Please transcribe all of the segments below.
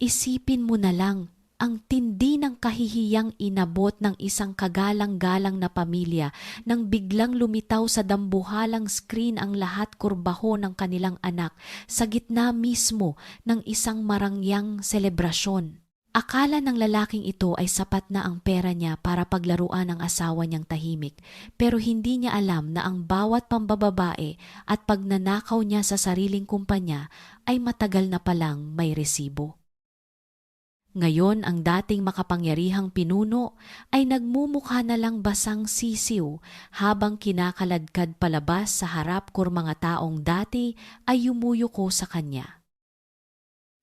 Isipin mo na lang ang tindi ng kahihiyang inabot ng isang kagalang-galang na pamilya nang biglang lumitaw sa dambuhalang screen ang lahat kurbaho ng kanilang anak sa gitna mismo ng isang marangyang selebrasyon. Akala ng lalaking ito ay sapat na ang pera niya para paglaruan ang asawa niyang tahimik, pero hindi niya alam na ang bawat pambababae at pagnanakaw niya sa sariling kumpanya ay matagal na palang may resibo. Ngayon ang dating makapangyarihang pinuno ay nagmumukha na lang basang sisiw habang kinakaladkad palabas sa harap kur mga taong dati ay yumuyuko sa kanya.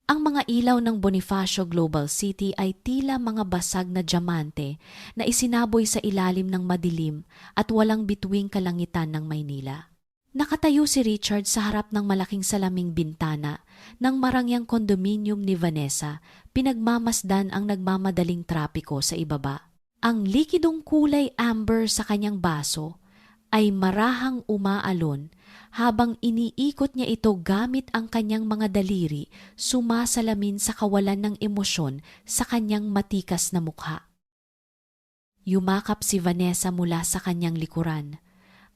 Ang mga ilaw ng Bonifacio Global City ay tila mga basag na diamante na isinaboy sa ilalim ng madilim at walang bituing kalangitan ng Maynila. Nakatayo si Richard sa harap ng malaking salaming bintana ng marangyang kondominium ni Vanessa, pinagmamasdan ang nagmamadaling trapiko sa ibaba. Ang likidong kulay amber sa kanyang baso ay marahang umaalon habang iniikot niya ito gamit ang kanyang mga daliri, sumasalamin sa kawalan ng emosyon sa kanyang matikas na mukha. Yumakap si Vanessa mula sa kanyang likuran.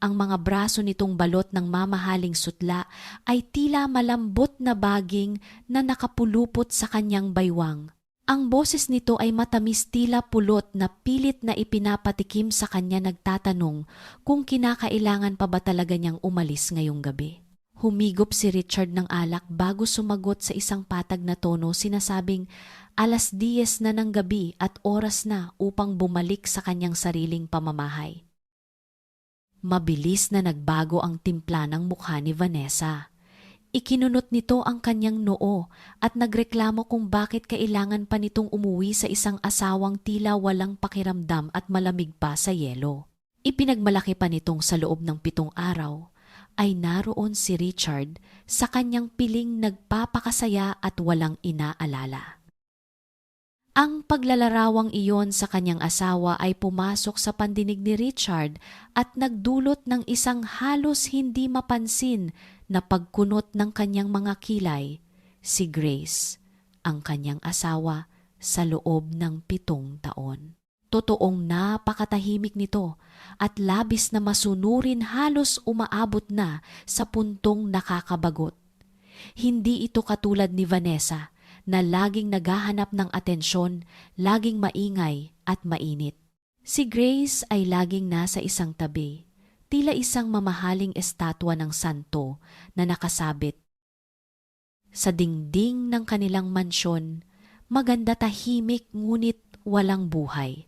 Ang mga braso nitong balot ng mamahaling sutla ay tila malambot na baging na nakapulupot sa kanyang baywang. Ang boses nito ay matamis tila pulot na pilit na ipinapatikim sa kanya nagtatanong kung kinakailangan pa ba talaga niyang umalis ngayong gabi. Humigop si Richard ng alak bago sumagot sa isang patag na tono, sinasabing 10:00 na ng gabi at oras na upang bumalik sa kanyang sariling pamamahay. Mabilis na nagbago ang timpla ng mukha ni Vanessa. Ikinunot nito ang kanyang noo at nagreklamo kung bakit kailangan pa nitong umuwi sa isang asawang tila walang pakiramdam at malamig pa sa yelo. Ipinagmalaki pa nitong sa loob ng 7 araw ay naroon si Richard sa kanyang piling nagpapakasaya at walang inaalala. Ang paglalarawang iyon sa kanyang asawa ay pumasok sa pandinig ni Richard at nagdulot ng isang halos hindi mapansin na pagkunot ng kanyang mga kilay, si Grace, ang kanyang asawa sa loob ng 7 taon. Totoong napakatahimik nito at labis na masunurin, halos umaabot na sa puntong nakakabagot. Hindi ito katulad ni Vanessa na laging naghahanap ng atensyon, laging maingay at mainit. Si Grace ay laging nasa isang tabi, tila isang mamahaling estatwa ng santo na nakasabit sa dingding ng kanilang mansyon, maganda, tahimik ngunit walang buhay.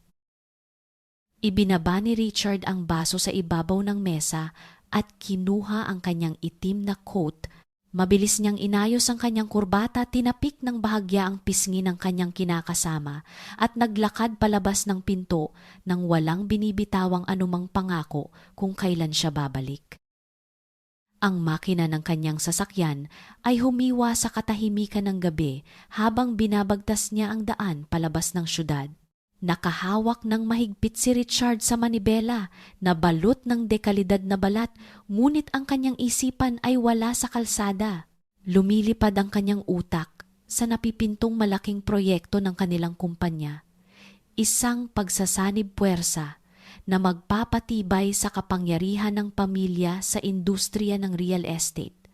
Ibinaba ni Richard ang baso sa ibabaw ng mesa at kinuha ang kanyang itim na coat. Mabilis niyang inayos ang kanyang kurbata, tinapik ng bahagya ang pisngi ng kanyang kinakasama at naglakad palabas ng pinto nang walang binibitawang anumang pangako kung kailan siya babalik. Ang makina ng kanyang sasakyan ay humiwa sa katahimikan ng gabi habang binabagtas niya ang daan palabas ng syudad. Nakahawak ng mahigpit si Richard sa manibela na balot ng dekalidad na balat, ngunit ang kanyang isipan ay wala sa kalsada. Lumilipad ang kanyang utak sa napipintong malaking proyekto ng kanilang kumpanya. Isang pagsasanib puwersa na magpapatibay sa kapangyarihan ng pamilya sa industriya ng real estate.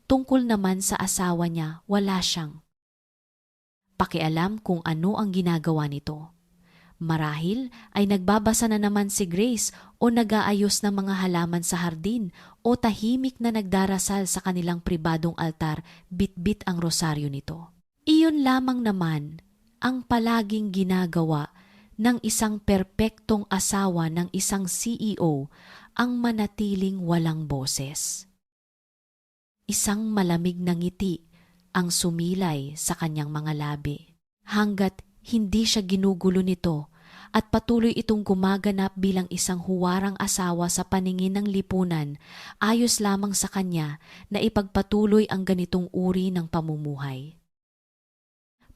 Tungkol naman sa asawa niya, wala siyang pakialam kung ano ang ginagawa nito. Marahil ay nagbabasa na naman si Grace o nag-aayos ng mga halaman sa hardin o tahimik na nagdarasal sa kanilang pribadong altar, bit-bit ang rosaryo nito. Iyon lamang naman ang palaging ginagawa ng isang perpektong asawa ng isang CEO, ang manatiling walang boses. Isang malamig na ngiti ang sumilay sa kanyang mga labi hanggat hindi siya ginugulo nito at patuloy itong gumaganap bilang isang huwarang asawa sa paningin ng lipunan, ayos lamang sa kanya na ipagpatuloy ang ganitong uri ng pamumuhay.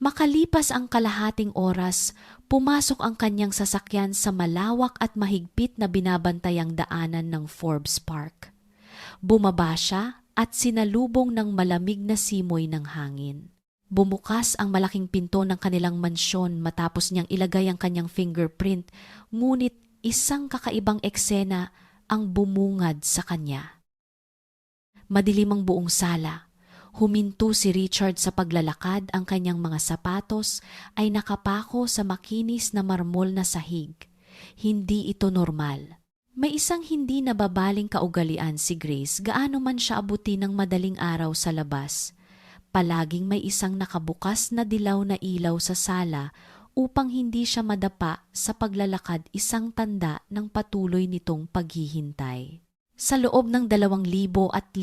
Makalipas ang kalahating oras, pumasok ang kanyang sasakyan sa malawak at mahigpit na binabantayang daanan ng Forbes Park. Bumaba siya at sinalubong ng malamig na simoy ng hangin. Bumukas ang malaking pinto ng kanilang mansyon matapos niyang ilagay ang kanyang fingerprint, ngunit isang kakaibang eksena ang bumungad sa kanya. Madilim ang buong sala. Huminto si Richard sa paglalakad, ang kanyang mga sapatos ay nakapako sa makinis na marmol na sahig. Hindi ito normal. May isang hindi nababaling kaugalian si Grace gaano man siya abutin ng madaling araw sa labas. Palaging may isang nakabukas na dilaw na ilaw sa sala upang hindi siya madapa sa paglalakad, isang tanda ng patuloy nitong paghihintay. Sa loob ng 2,500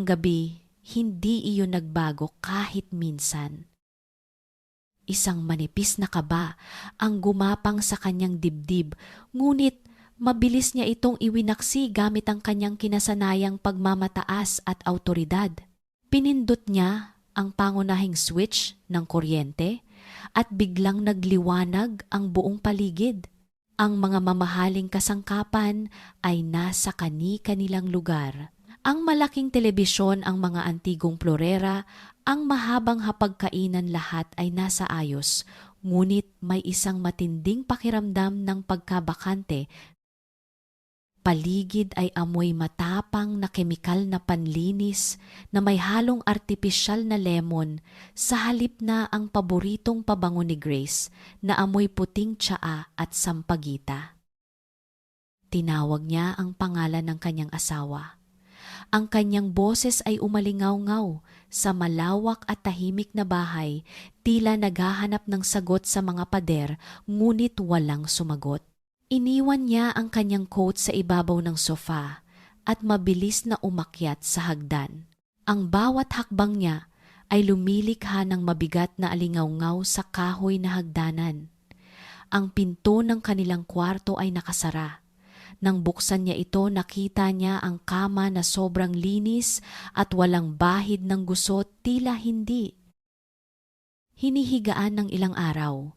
gabi, hindi iyon nagbago kahit minsan. Isang manipis na kaba ang gumapang sa kanyang dibdib, ngunit mabilis niya itong iwinaksi gamit ang kanyang kinasanayang pagmamataas at awtoridad. Pinindot niya ang pangunahing switch ng kuryente at biglang nagliwanag ang buong paligid. Ang mga mamahaling kasangkapan ay nasa kani-kanilang lugar. Ang malaking telebisyon, ang mga antigong florera, ang mahabang hapagkainan, lahat ay nasa ayos. Ngunit may isang matinding pakiramdam ng pagkabakante. Paligid ay amoy matapang na kemikal na panlinis na may halong artipisyal na lemon sa halip na ang paboritong pabango ni Grace na amoy puting tsaa at sampagita. Tinawag niya ang pangalan ng kanyang asawa. Ang kanyang boses ay umalingaw-ngaw sa malawak at tahimik na bahay, tila naghahanap ng sagot sa mga pader, ngunit walang sumagot. Iniwan niya ang kanyang coat sa ibabaw ng sofa at mabilis na umakyat sa hagdan. Ang bawat hakbang niya ay lumilikha ng mabigat na alingaw-ngaw sa kahoy na hagdanan. Ang pinto ng kanilang kwarto ay nakasara. Nang buksan niya ito, nakita niya ang kama na sobrang linis at walang bahid ng gusot, tila hindi hinihigaan ng ilang araw.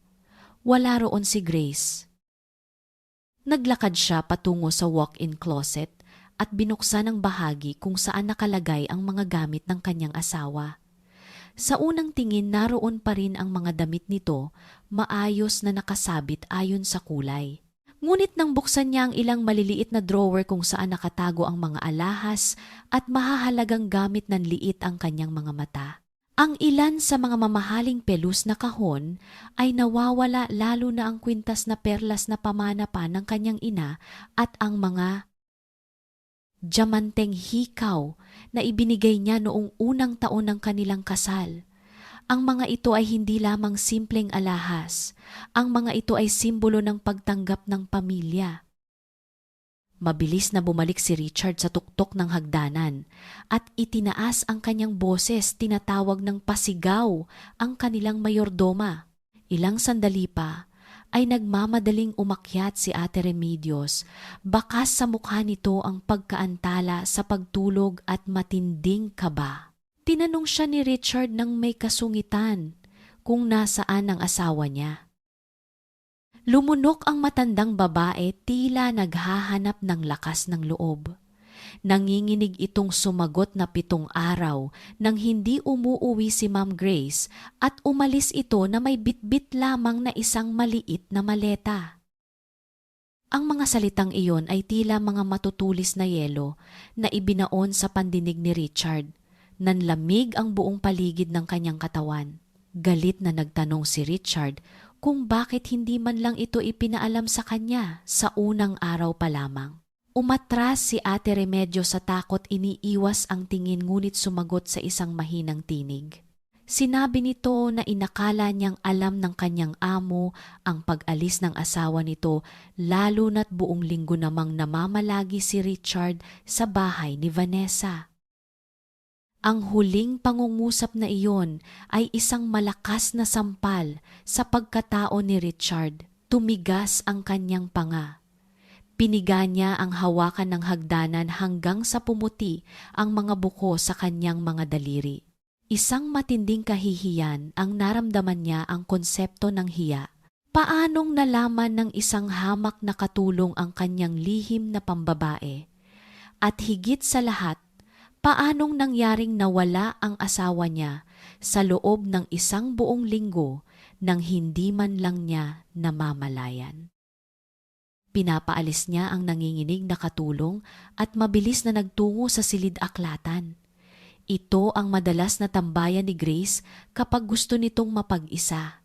Wala roon si Grace. Naglakad siya patungo sa walk-in closet at binuksan ang bahagi kung saan nakalagay ang mga gamit ng kanyang asawa. Sa unang tingin, naroon pa rin ang mga damit nito, maayos na nakasabit ayon sa kulay. Ngunit nang buksan niya ang ilang maliliit na drawer kung saan nakatago ang mga alahas at mahahalagang gamit, ng liit ang kanyang mga mata. Ang ilan sa mga mamahaling pelus na kahon ay nawawala, lalo na ang kwintas na perlas na pamana pa ng kanyang ina at ang mga diamanteng hikaw na ibinigay niya noong unang taon ng kanilang kasal. Ang mga ito ay hindi lamang simpleng alahas. Ang mga ito ay simbolo ng pagtanggap ng pamilya. Mabilis na bumalik si Richard sa tuktok ng hagdanan at itinaas ang kanyang boses, tinatawag ng pasigaw ang kanilang mayordoma. Ilang sandali pa ay nagmamadaling umakyat si Ate Remedios. Bakas sa mukha nito ang pagkaantala sa pagtulog at matinding kaba. Tinanong siya ni Richard nang may kasungitan kung nasaan ang asawa niya. Lumunok ang matandang babae, tila naghahanap ng lakas ng loob. Nanginginig itong sumagot na 7 araw nang hindi umuuwi si Ma'am Grace at umalis ito na may bitbit lamang na isang maliit na maleta. Ang mga salitang iyon ay tila mga matutulis na yelo na ibinaon sa pandinig ni Richard. Nanlamig ang buong paligid ng kanyang katawan. Galit na nagtanong si Richard kung bakit hindi man lang ito ipinaalam sa kanya sa unang araw pa lamang. Umatras si Ate Remedios sa takot, iniiwas ang tingin ngunit sumagot sa isang mahinang tinig. Sinabi nito na inakala niyang alam ng kanyang amo ang pag-alis ng asawa nito, lalo na't buong linggo namang namamalagi si Richard sa bahay ni Vanessa. Ang huling pangungusap na iyon ay isang malakas na sampal sa pagkatao ni Richard. Tumigas ang kanyang panga. Piniga niya ang hawakan ng hagdanan hanggang sa pumuti ang mga buko sa kanyang mga daliri. Isang matinding kahihiyan ang naramdaman niya, ang konsepto ng hiya. Paanong nalaman ng isang hamak na katulong ang kanyang lihim na pambabae? At higit sa lahat, Paanong nangyaring nawala ang asawa niya sa loob ng isang buong linggo nang hindi man lang niya namamalayan? Pinapaalis niya ang nanginginig na katulong at mabilis na nagtungo sa silid-aklatan. Ito ang madalas na tambayan ni Grace kapag gusto nitong mapag-isa.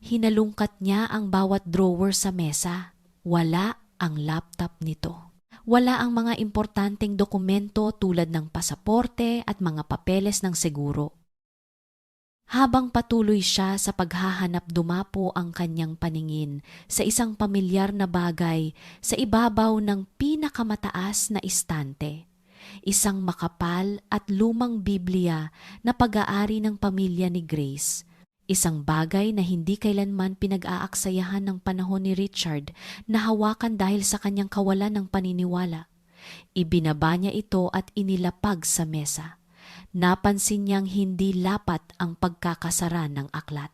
Hinalungkat niya ang bawat drawer sa mesa. Wala ang laptop nito. Wala ang mga importanteng dokumento tulad ng pasaporte at mga papeles ng seguro. Habang patuloy siya sa paghahanap, dumapo ang kanyang paningin sa isang pamilyar na bagay sa ibabaw ng pinakamataas na istante. Isang makapal at lumang Biblia na pag-aari ng pamilya ni Grace. Isang bagay na hindi kailanman pinag-aaksayahan ng panahon ni Richard na hawakan dahil sa kanyang kawalan ng paniniwala. Ibinaba niya ito at inilapag sa mesa. Napansin niyang hindi lapat ang pagkakasara ng aklat.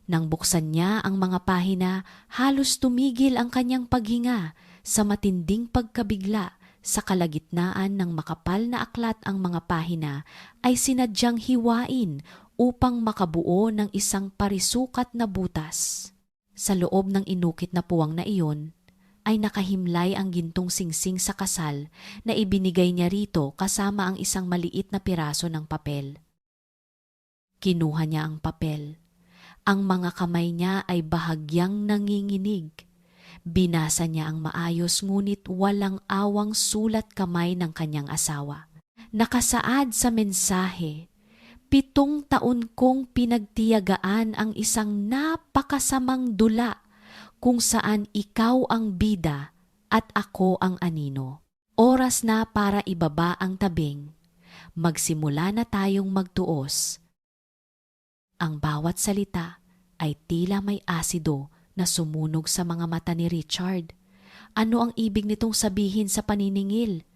Nang buksan niya ang mga pahina, halos tumigil ang kanyang paghinga sa matinding pagkabigla. Sa kalagitnaan ng makapal na aklat ang mga pahina ay sinadyang hiwain upang makabuo ng isang parisukat na butas. Sa loob ng inukit na puwang na iyon, ay nakahimlay ang gintong singsing sa kasal na ibinigay niya rito kasama ang isang maliit na piraso ng papel. Kinuha niya ang papel. Ang mga kamay niya ay bahagyang nanginginig. Binasa niya ang maayos ngunit walang awang sulat kamay ng kanyang asawa. Nakasaad sa mensahe, 7 taon kong pinagtiyagaan ang isang napakasamang dula kung saan ikaw ang bida at ako ang anino. Oras na para ibaba ang tabing. Magsimula na tayong magtuos. Ang bawat salita ay tila may asido na sumunog sa mga mata ni Richard. Ano ang ibig nitong sabihin sa paniningil?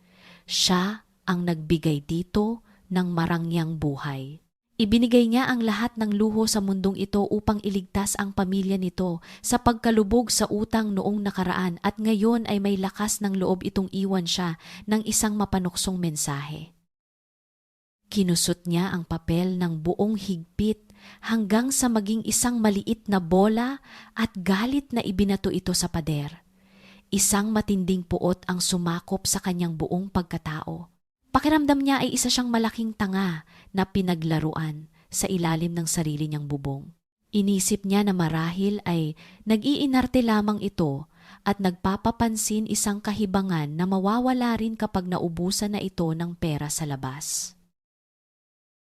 Siya ang nagbigay dito ng marangyang buhay. Ibinigay niya ang lahat ng luho sa mundong ito upang iligtas ang pamilya nito sa pagkalubog sa utang noong nakaraan at ngayon ay may lakas ng loob itong iwan siya ng isang mapanuksong mensahe. Kinusot niya ang papel ng buong higpit hanggang sa maging isang maliit na bola at galit na ibinato ito sa pader. Isang matinding puot ang sumakop sa kanyang buong pagkatao. Pakiramdam niya ay isa siyang malaking tanga na pinaglaruan sa ilalim ng sarili niyang bubong. Inisip niya na marahil ay nag-iinarte lamang ito at nagpapapansin isang kahibangan na mawawala rin kapag naubusan na ito ng pera sa labas.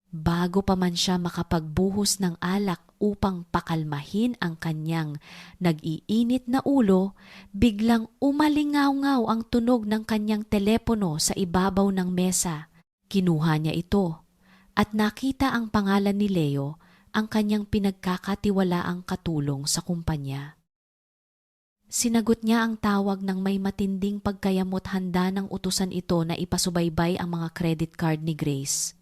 Bago pa man siya makapagbuhos ng alak upang pakalmahin ang kanyang nag-iinit na ulo, biglang umalingaw-ngaw ang tunog ng kanyang telepono sa ibabaw ng mesa. Kinuha niya ito at nakita ang pangalan ni Leo, ang kanyang pinagkakatiwalaang katulong sa kumpanya. Sinagot niya ang tawag ng may matinding pagkayamot, handa ng utusan ito na ipasubaybay ang mga credit card ni Grace.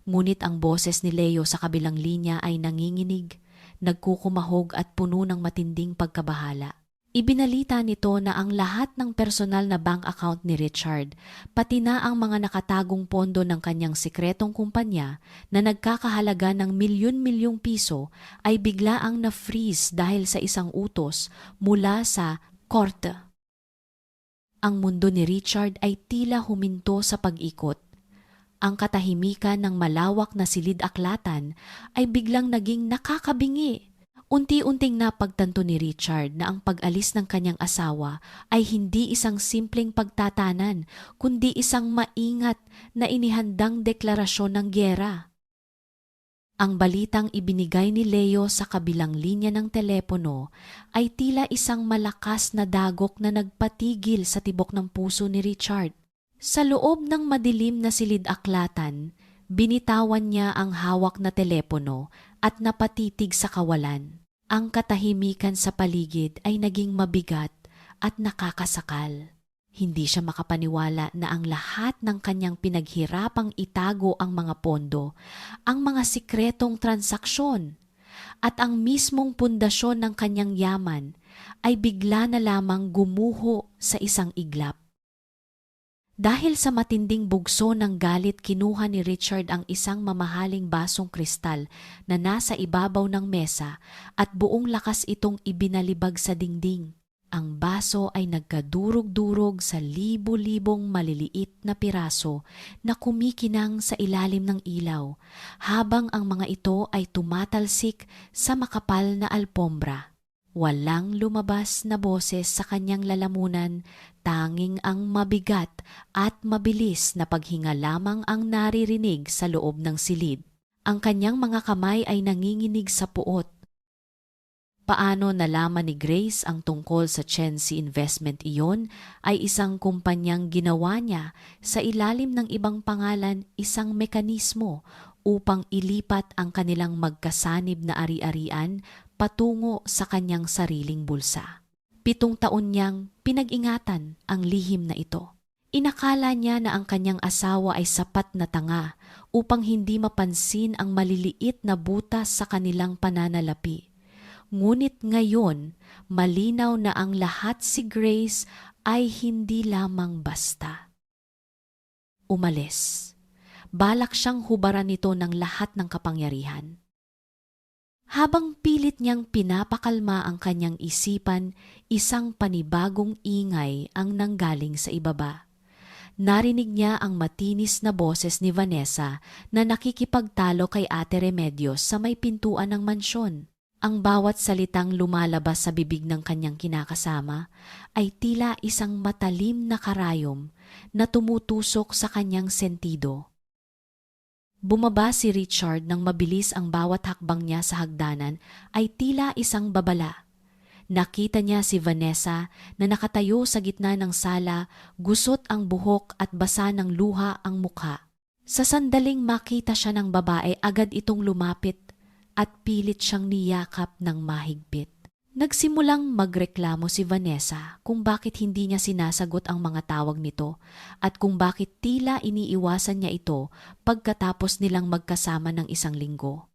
Ngunit ang boses ni Leo sa kabilang linya ay nanginginig, nagkukumahog at puno ng matinding pagkabahala. Ibinalita nito na ang lahat ng personal na bank account ni Richard, pati na ang mga nakatagong pondo ng kanyang sikretong kumpanya na nagkakahalaga ng milyon-milyong piso ay biglaang na-freeze dahil sa isang utos mula sa korte. Ang mundo ni Richard ay tila huminto sa pag-ikot. Ang katahimikan ng malawak na silid-aklatan ay biglang naging nakakabingi. Unti-unting napagtanto ni Richard na ang pag-alis ng kanyang asawa ay hindi isang simpleng pagtatanan, kundi isang maingat na inihandang deklarasyon ng gyera. Ang balitang ibinigay ni Leo sa kabilang linya ng telepono ay tila isang malakas na dagok na nagpatigil sa tibok ng puso ni Richard. Sa loob ng madilim na silid-aklatan, binitawan niya ang hawak na telepono at napatitig sa kawalan. Ang katahimikan sa paligid ay naging mabigat at nakakasakal. Hindi siya makapaniwala na ang lahat ng kanyang pinaghirapang itago, ang mga pondo, ang mga sikretong transaksyon, at ang mismong pundasyon ng kanyang yaman ay bigla na lamang gumuho sa isang iglap. Dahil sa matinding bugso ng galit, kinuha ni Richard ang isang mamahaling basong kristal na nasa ibabaw ng mesa at buong lakas itong ibinalibag sa dingding. Ang baso ay nagkadurog-durog sa libo-libong maliliit na piraso na kumikinang sa ilalim ng ilaw, habang ang mga ito ay tumatalsik sa makapal na alpombra. Walang lumabas na boses sa kanyang lalamunan, tanging ang mabigat at mabilis na paghinga lamang ang naririnig sa loob ng silid. Ang kanyang mga kamay ay nanginginig sa puot. Paano nalaman ni Grace ang tungkol sa Chensi Investment? Iyon ay isang kumpanyang ginawa niya sa ilalim ng ibang pangalan, isang mekanismo upang ilipat ang kanilang magkasanib na ari-arian patungo sa kanyang sariling bulsa. 7 taon niyang pinag-ingatan ang lihim na ito. Inakala niya na ang kanyang asawa ay sapat na tanga upang hindi mapansin ang maliliit na butas sa kanilang pananalapi. Ngunit ngayon, malinaw na ang lahat si Grace ay hindi lamang basta umalis. Balak siyang hubaran nito ng lahat ng kapangyarihan. Habang pilit niyang pinapakalma ang kanyang isipan, isang panibagong ingay ang nanggaling sa ibaba. Narinig niya ang matinis na boses ni Vanessa na nakikipagtalo kay Ate Remedios sa may pintuan ng mansyon. Ang bawat salitang lumalabas sa bibig ng kanyang kinakasama ay tila isang matalim na karayom na tumutusok sa kanyang sentido. Bumaba si Richard nang mabilis, ang bawat hakbang niya sa hagdanan ay tila isang babala. Nakita niya si Vanessa na nakatayo sa gitna ng sala, gusot ang buhok at basa ng luha ang mukha. Sa sandaling makita siya ng babae, agad itong lumapit at pilit siyang niyakap ng mahigpit. Nagsimulang magreklamo si Vanessa kung bakit hindi niya sinasagot ang mga tawag nito at kung bakit tila iniiwasan niya ito pagkatapos nilang magkasama ng 1 linggo.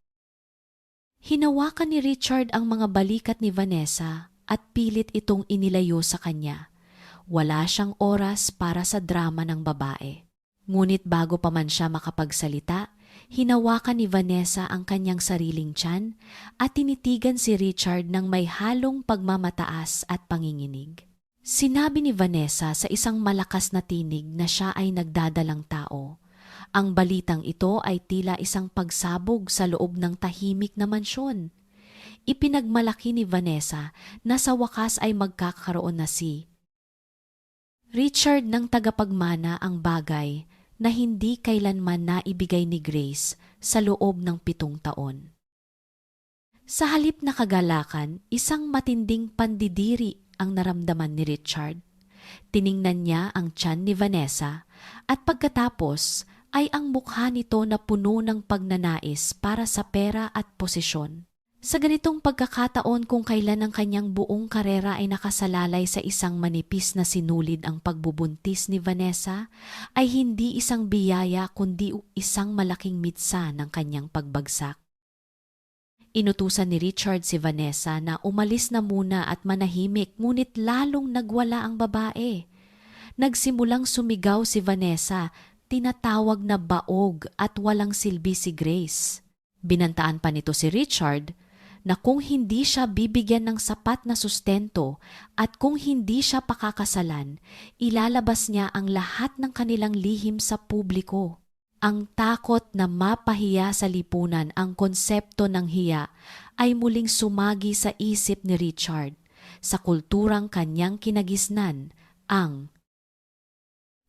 Hinawakan ni Richard ang mga balikat ni Vanessa at pilit itong inilayo sa kanya. Wala siyang oras para sa drama ng babae. Ngunit bago pa man siya makapagsalita, hinawakan ni Vanessa ang kanyang sariling tiyan at tinitigan si Richard ng may halong pagmamataas at panginginig. Sinabi ni Vanessa sa isang malakas na tinig na siya ay nagdadalang tao. Ang balitang ito ay tila isang pagsabog sa loob ng tahimik na mansyon. Ipinagmalaki ni Vanessa na sa wakas ay magkakaroon na si Richard ng tagapagmana, ang bagay na hindi kailanman naibigay ni Grace sa loob ng 7 taon. Sa halip na kagalakan, isang matinding pandidiri ang naramdaman ni Richard. Tiningnan niya ang tiyan ni Vanessa at pagkatapos ay ang mukha nito na puno ng pagnanais para sa pera at posisyon. Sa ganitong pagkakataon, kung kailan ang kanyang buong karera ay nakasalalay sa isang manipis na sinulid, ang pagbubuntis ni Vanessa ay hindi isang biyaya kundi isang malaking mitsa ng kanyang pagbagsak. Inutusan ni Richard si Vanessa na umalis na muna at manahimik, ngunit lalong nagwala ang babae. Nagsimulang sumigaw si Vanessa, tinatawag na baog at walang silbi si Grace. Binantaan pa nito si Richard na kung hindi siya bibigyan ng sapat na sustento at kung hindi siya pakakasalan, ilalabas niya ang lahat ng kanilang lihim sa publiko. Ang takot na mapahiya sa lipunan, ang konsepto ng hiya, ay muling sumagi sa isip ni Richard. Sa kulturang kanyang kinagisnan, ang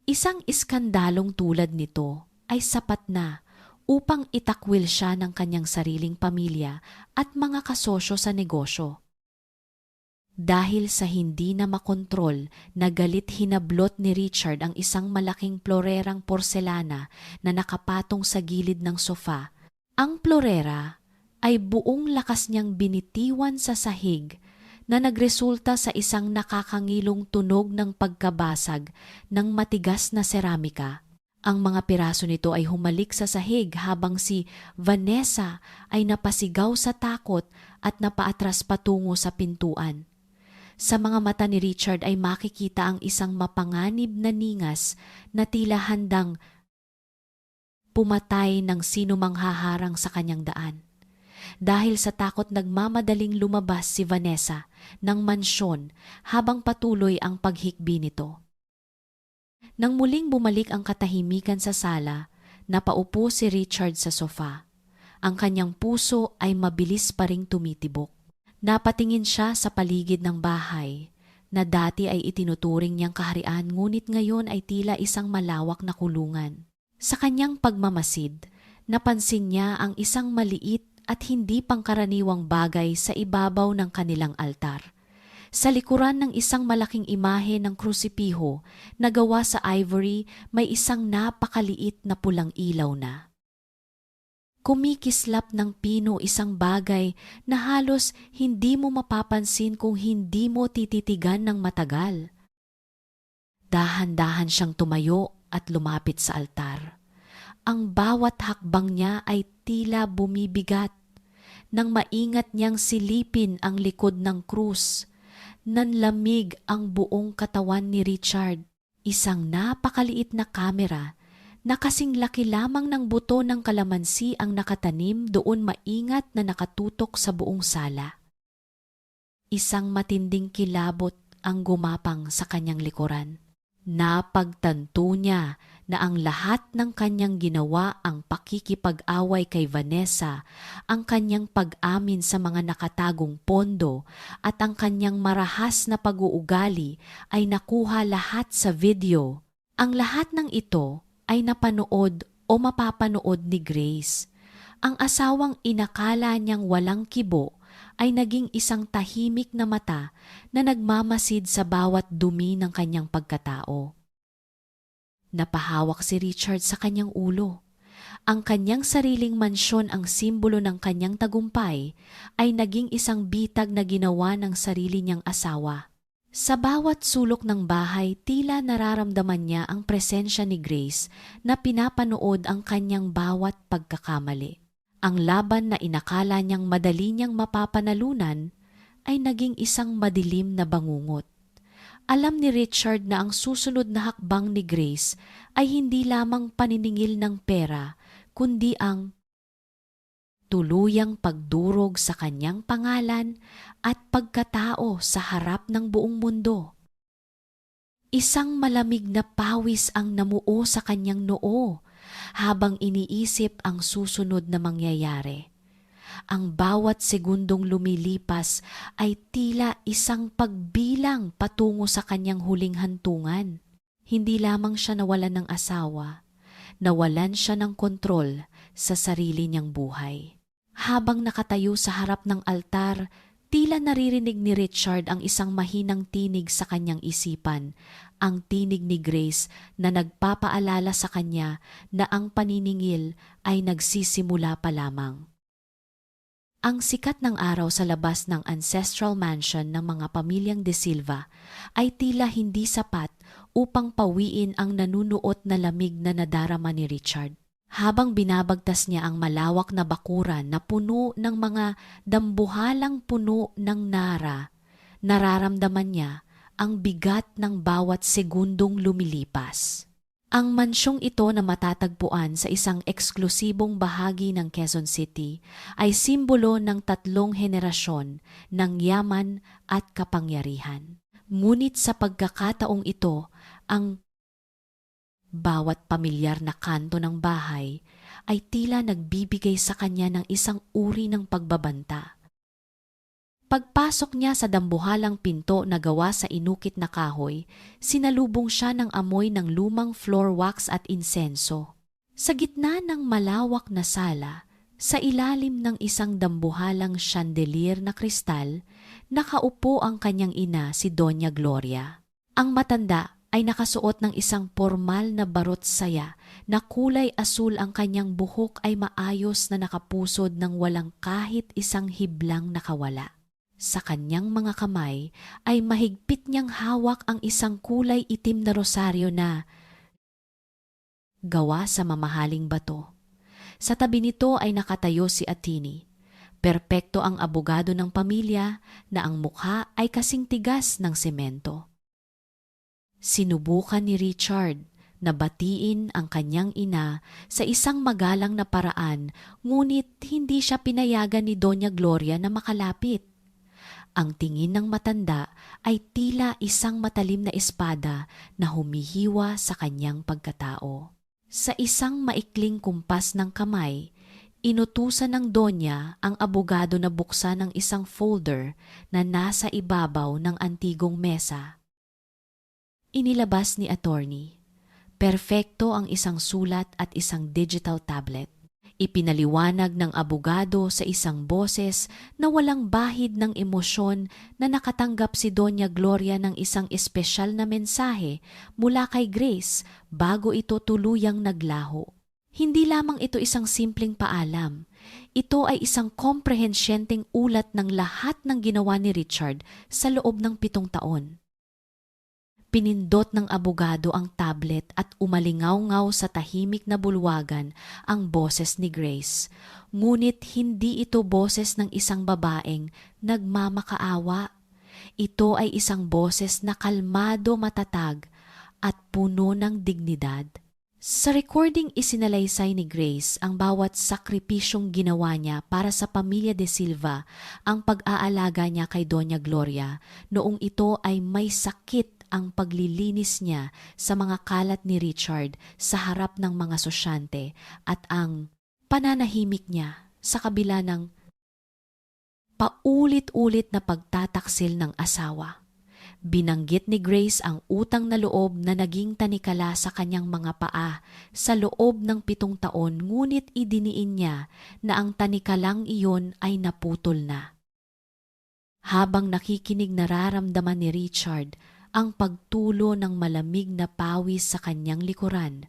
isang iskandalong tulad nito ay sapat na upang itakwil siya ng kanyang sariling pamilya at mga kasosyo sa negosyo. Dahil sa hindi na makontrol, na galit, hinablot ni Richard ang isang malaking plorerang porselana na nakapatong sa gilid ng sofa. Ang plorera ay buong lakas niyang binitiwan sa sahig na nagresulta sa isang nakakangilong tunog ng pagkabasag ng matigas na seramika. Ang mga piraso nito ay humalik sa sahig habang si Vanessa ay napasigaw sa takot at napaatras patungo sa pintuan. Sa mga mata ni Richard ay makikita ang isang mapanganib na ningas na tila handang pumatay ng sinumang haharang sa kanyang daan. Dahil sa takot nagmamadaling lumabas si Vanessa ng mansyon habang patuloy ang paghikbi nito. Nang muling bumalik ang katahimikan sa sala, napaupo si Richard sa sofa. Ang kanyang puso ay mabilis pa ring tumitibok. Napatingin siya sa paligid ng bahay na dati ay itinuturing niyang kaharian ngunit ngayon ay tila isang malawak na kulungan. Sa kanyang pagmamasid, napansin niya ang isang maliit at hindi pangkaraniwang bagay sa ibabaw ng kanilang altar. Sa likuran ng isang malaking imahe ng krusipiho na gawa sa ivory, may isang napakaliit na pulang ilaw na. Kumikislap ng pino isang bagay na halos hindi mo mapapansin kung hindi mo tititigan ng matagal. Dahan-dahan siyang tumayo at lumapit sa altar. Ang bawat hakbang niya ay tila bumibigat. Nang maingat niyang silipin ang likod ng krus, nanlamig ang buong katawan ni Richard. Isang napakaliit na kamera na kasing laki lamang ng buto ng kalamansi ang nakatanim doon maingat na nakatutok sa buong sala. Isang matinding kilabot ang gumapang sa kanyang likuran. Napagtanto niya na ang lahat ng kanyang ginawa, ang pakikipag-away kay Vanessa, ang kanyang pag-amin sa mga nakatagong pondo at ang kanyang marahas na pag-uugali ay nakuha lahat sa video. Ang lahat ng ito ay napanood o mapapanood ni Grace. Ang asawang inakala niyang walang kibo ay naging isang tahimik na mata na nagmamasid sa bawat dumi ng kanyang pagkatao. Napahawak si Richard sa kanyang ulo. Ang kanyang sariling mansyon, ang simbolo ng kanyang tagumpay, ay naging isang bitag na ginawa ng sarili niyang asawa. Sa bawat sulok ng bahay, tila nararamdaman niya ang presensya ni Grace na pinapanood ang kanyang bawat pagkakamali. Ang laban na inakala niyang madali niyang mapapanalunan ay naging isang madilim na bangungot. Alam ni Richard na ang susunod na hakbang ni Grace ay hindi lamang paniningil ng pera, kundi ang tuluyang pagdurog sa kanyang pangalan at pagkatao sa harap ng buong mundo. Isang malamig na pawis ang namuo sa kanyang noo habang iniisip ang susunod na mangyayari. Ang bawat segundong lumilipas ay tila isang pagbilang patungo sa kanyang huling hantungan. Hindi lamang siya nawalan ng asawa, nawalan siya ng kontrol sa sarili niyang buhay. Habang nakatayo sa harap ng altar, tila naririnig ni Richard ang isang mahinang tinig sa kanyang isipan, ang tinig ni Grace na nagpapaalala sa kanya na ang paniningil ay nagsisimula pa lamang. Ang sikat ng araw sa labas ng ancestral mansion ng mga pamilyang De Silva ay tila hindi sapat upang pawiin ang nanunuot na lamig na nadarama ni Richard. Habang binabagtas niya ang malawak na bakuran na puno ng mga dambuhalang puno ng nara, nararamdaman niya ang bigat ng bawat segundong lumilipas. Ang mansyong ito na matatagpuan sa isang eksklusibong bahagi ng Quezon City ay simbolo ng 3 henerasyon ng yaman at kapangyarihan. Ngunit sa pagkakataong ito, ang bawat pamilyar na kanto ng bahay ay tila nagbibigay sa kanya ng isang uri ng pagbabanta. Pagpasok niya sa dambuhalang pinto na gawa sa inukit na kahoy, sinalubong siya ng amoy ng lumang floor wax at insenso. Sa gitna ng malawak na sala, sa ilalim ng isang dambuhalang chandelier na kristal, nakaupo ang kanyang ina, si Doña Gloria. Ang matanda ay nakasuot ng isang pormal na barot saya na kulay asul, ang kanyang buhok ay maayos na nakapusod ng walang kahit isang hiblang nakawala. Sa kanyang mga kamay ay mahigpit niyang hawak ang isang kulay itim na rosaryo na gawa sa mamahaling bato. Sa tabi nito ay nakatayo si Atini, Perpekto ang abogado ng pamilya na ang mukha ay kasing tigas ng semento. Sinubukan ni Richard na batiin ang kanyang ina sa isang magalang na paraan, ngunit hindi siya pinayagan ni Doña Gloria na makalapit. Ang tingin ng matanda ay tila isang matalim na espada na humihiwa sa kanyang pagkatao. Sa isang maikling kumpas ng kamay, inutusan ng Donya ang abogado na buksan ang isang folder na nasa ibabaw ng antigong mesa. Inilabas ni attorney. Perfecto ang isang sulat at isang digital tablet. Ipinaliwanag ng abogado sa isang boses na walang bahid ng emosyon na nakatanggap si Doña Gloria ng isang espesyal na mensahe mula kay Grace bago ito tuluyang naglaho. Hindi lamang ito isang simpleng paalam. Ito ay isang komprehensyenteng ulat ng lahat ng ginawa ni Richard sa loob ng 7 taon. Pinindot ng abogado ang tablet at umalingaw-ngaw sa tahimik na bulwagan ang boses ni Grace. Ngunit hindi ito boses ng isang babaeng nagmamakaawa. Ito ay isang boses na kalmado, matatag at puno ng dignidad. Sa recording isinalaysay ni Grace ang bawat sakripisyong ginawa niya para sa pamilya de Silva, ang pag-aalaga niya kay Doña Gloria noong ito ay may sakit, ang paglilinis niya sa mga kalat ni Richard sa harap ng mga sosyante at ang pananahimik niya sa kabila ng paulit-ulit na pagtataksil ng asawa. Binanggit ni Grace ang utang na loob na naging tanikala sa kanyang mga paa sa loob ng 7 taon, ngunit idiniin niya na ang tanikalang iyon ay naputol na. Habang nakikinig, nararamdaman ni Richard ang pagtulo ng malamig na pawis sa kanyang likuran.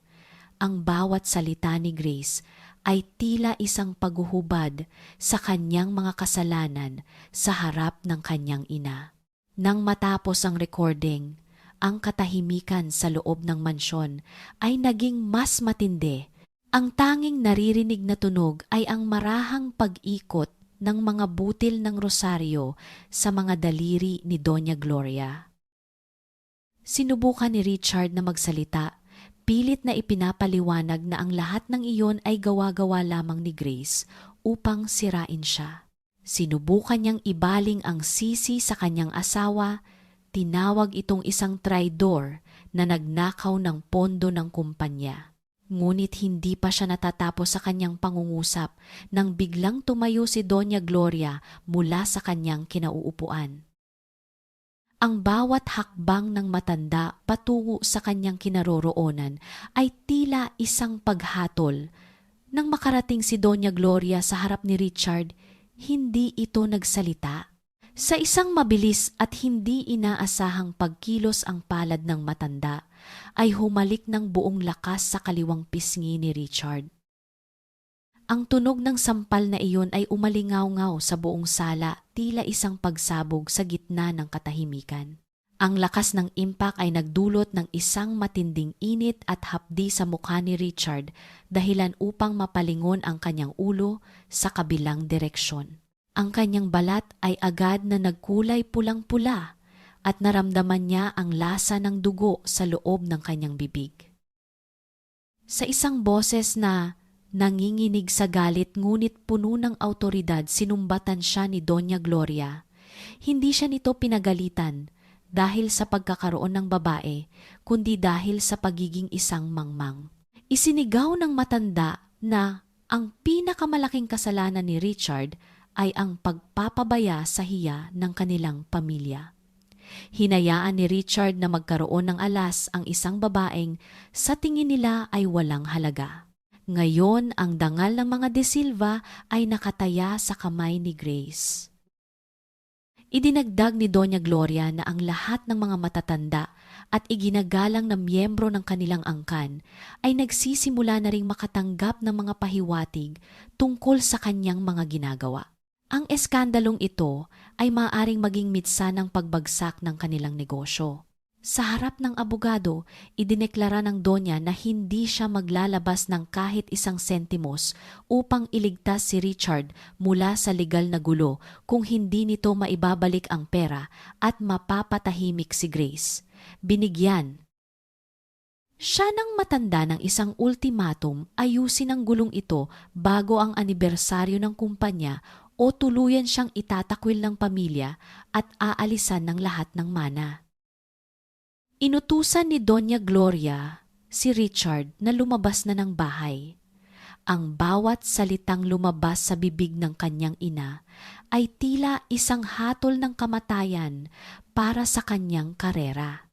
Ang bawat salita ni Grace ay tila isang paghuhubad sa kanyang mga kasalanan sa harap ng kanyang ina. Nang matapos ang recording, ang katahimikan sa loob ng mansyon ay naging mas matindi. Ang tanging naririnig na tunog ay ang marahang pag-ikot ng mga butil ng rosaryo sa mga daliri ni Doña Gloria. Sinubukan ni Richard na magsalita, pilit na ipinapaliwanag na ang lahat ng iyon ay gawa-gawa lamang ni Grace upang sirain siya. Sinubukan niyang ibaling ang sisi sa kanyang asawa, tinawag itong isang traidor na nagnakaw ng pondo ng kumpanya. Ngunit hindi pa siya natatapos sa kanyang pangungusap nang biglang tumayo si Doña Gloria mula sa kanyang kinauupuan. Ang bawat hakbang ng matanda patungo sa kanyang kinaroroonan ay tila isang paghatol. Nang makarating si Doña Gloria sa harap ni Richard, hindi ito nagsalita. Sa isang mabilis at hindi inaasahang pagkilos ang palad ng matanda, ay humalik ng buong lakas sa kaliwang pisngi ni Richard. Ang tunog ng sampal na iyon ay umalingaw-ngaw sa buong sala, tila isang pagsabog sa gitna ng katahimikan. Ang lakas ng impact ay nagdulot ng isang matinding init at hapdi sa mukha ni Richard, dahilan upang mapalingon ang kanyang ulo sa kabilang direksyon. Ang kanyang balat ay agad na nagkulay pulang-pula at naramdaman niya ang lasa ng dugo sa loob ng kanyang bibig. Sa isang boses na nanginginig sa galit ngunit puno ng awtoridad, sinumbatan siya ni Doña Gloria. Hindi siya nito pinagalitan dahil sa pagkakaroon ng babae, kundi dahil sa pagiging isang mangmang. Isinigaw ng matanda na ang pinakamalaking kasalanan ni Richard ay ang pagpapabaya sa hiya ng kanilang pamilya. Hinayaan ni Richard na magkaroon ng alas ang isang babaeng sa tingin nila ay walang halaga. Ngayon, ang dangal ng mga De Silva ay nakataya sa kamay ni Grace. Idinagdag ni Doña Gloria na ang lahat ng mga matatanda at iginagalang na miyembro ng kanilang angkan ay nagsisimula na ring makatanggap ng mga pahiwatig tungkol sa kanyang mga ginagawa. Ang eskandalong ito ay maaaring maging mitsa ng pagbagsak ng kanilang negosyo. Sa harap ng abogado, idineklara ng Donya na hindi siya maglalabas ng kahit isang sentimos upang iligtas si Richard mula sa legal na gulo kung hindi nito maibabalik ang pera at mapapatahimik si Grace. Binigyan siya ng matanda ng isang ultimatum, ayusin ang gulong ito bago ang anibersaryo ng kumpanya o tuluyan siyang itatakwil ng pamilya at aalisan ng lahat ng mana. Inutusan ni Doña Gloria si Richard na lumabas na ng bahay. Ang bawat salitang lumabas sa bibig ng kanyang ina ay tila isang hatol ng kamatayan para sa kanyang karera.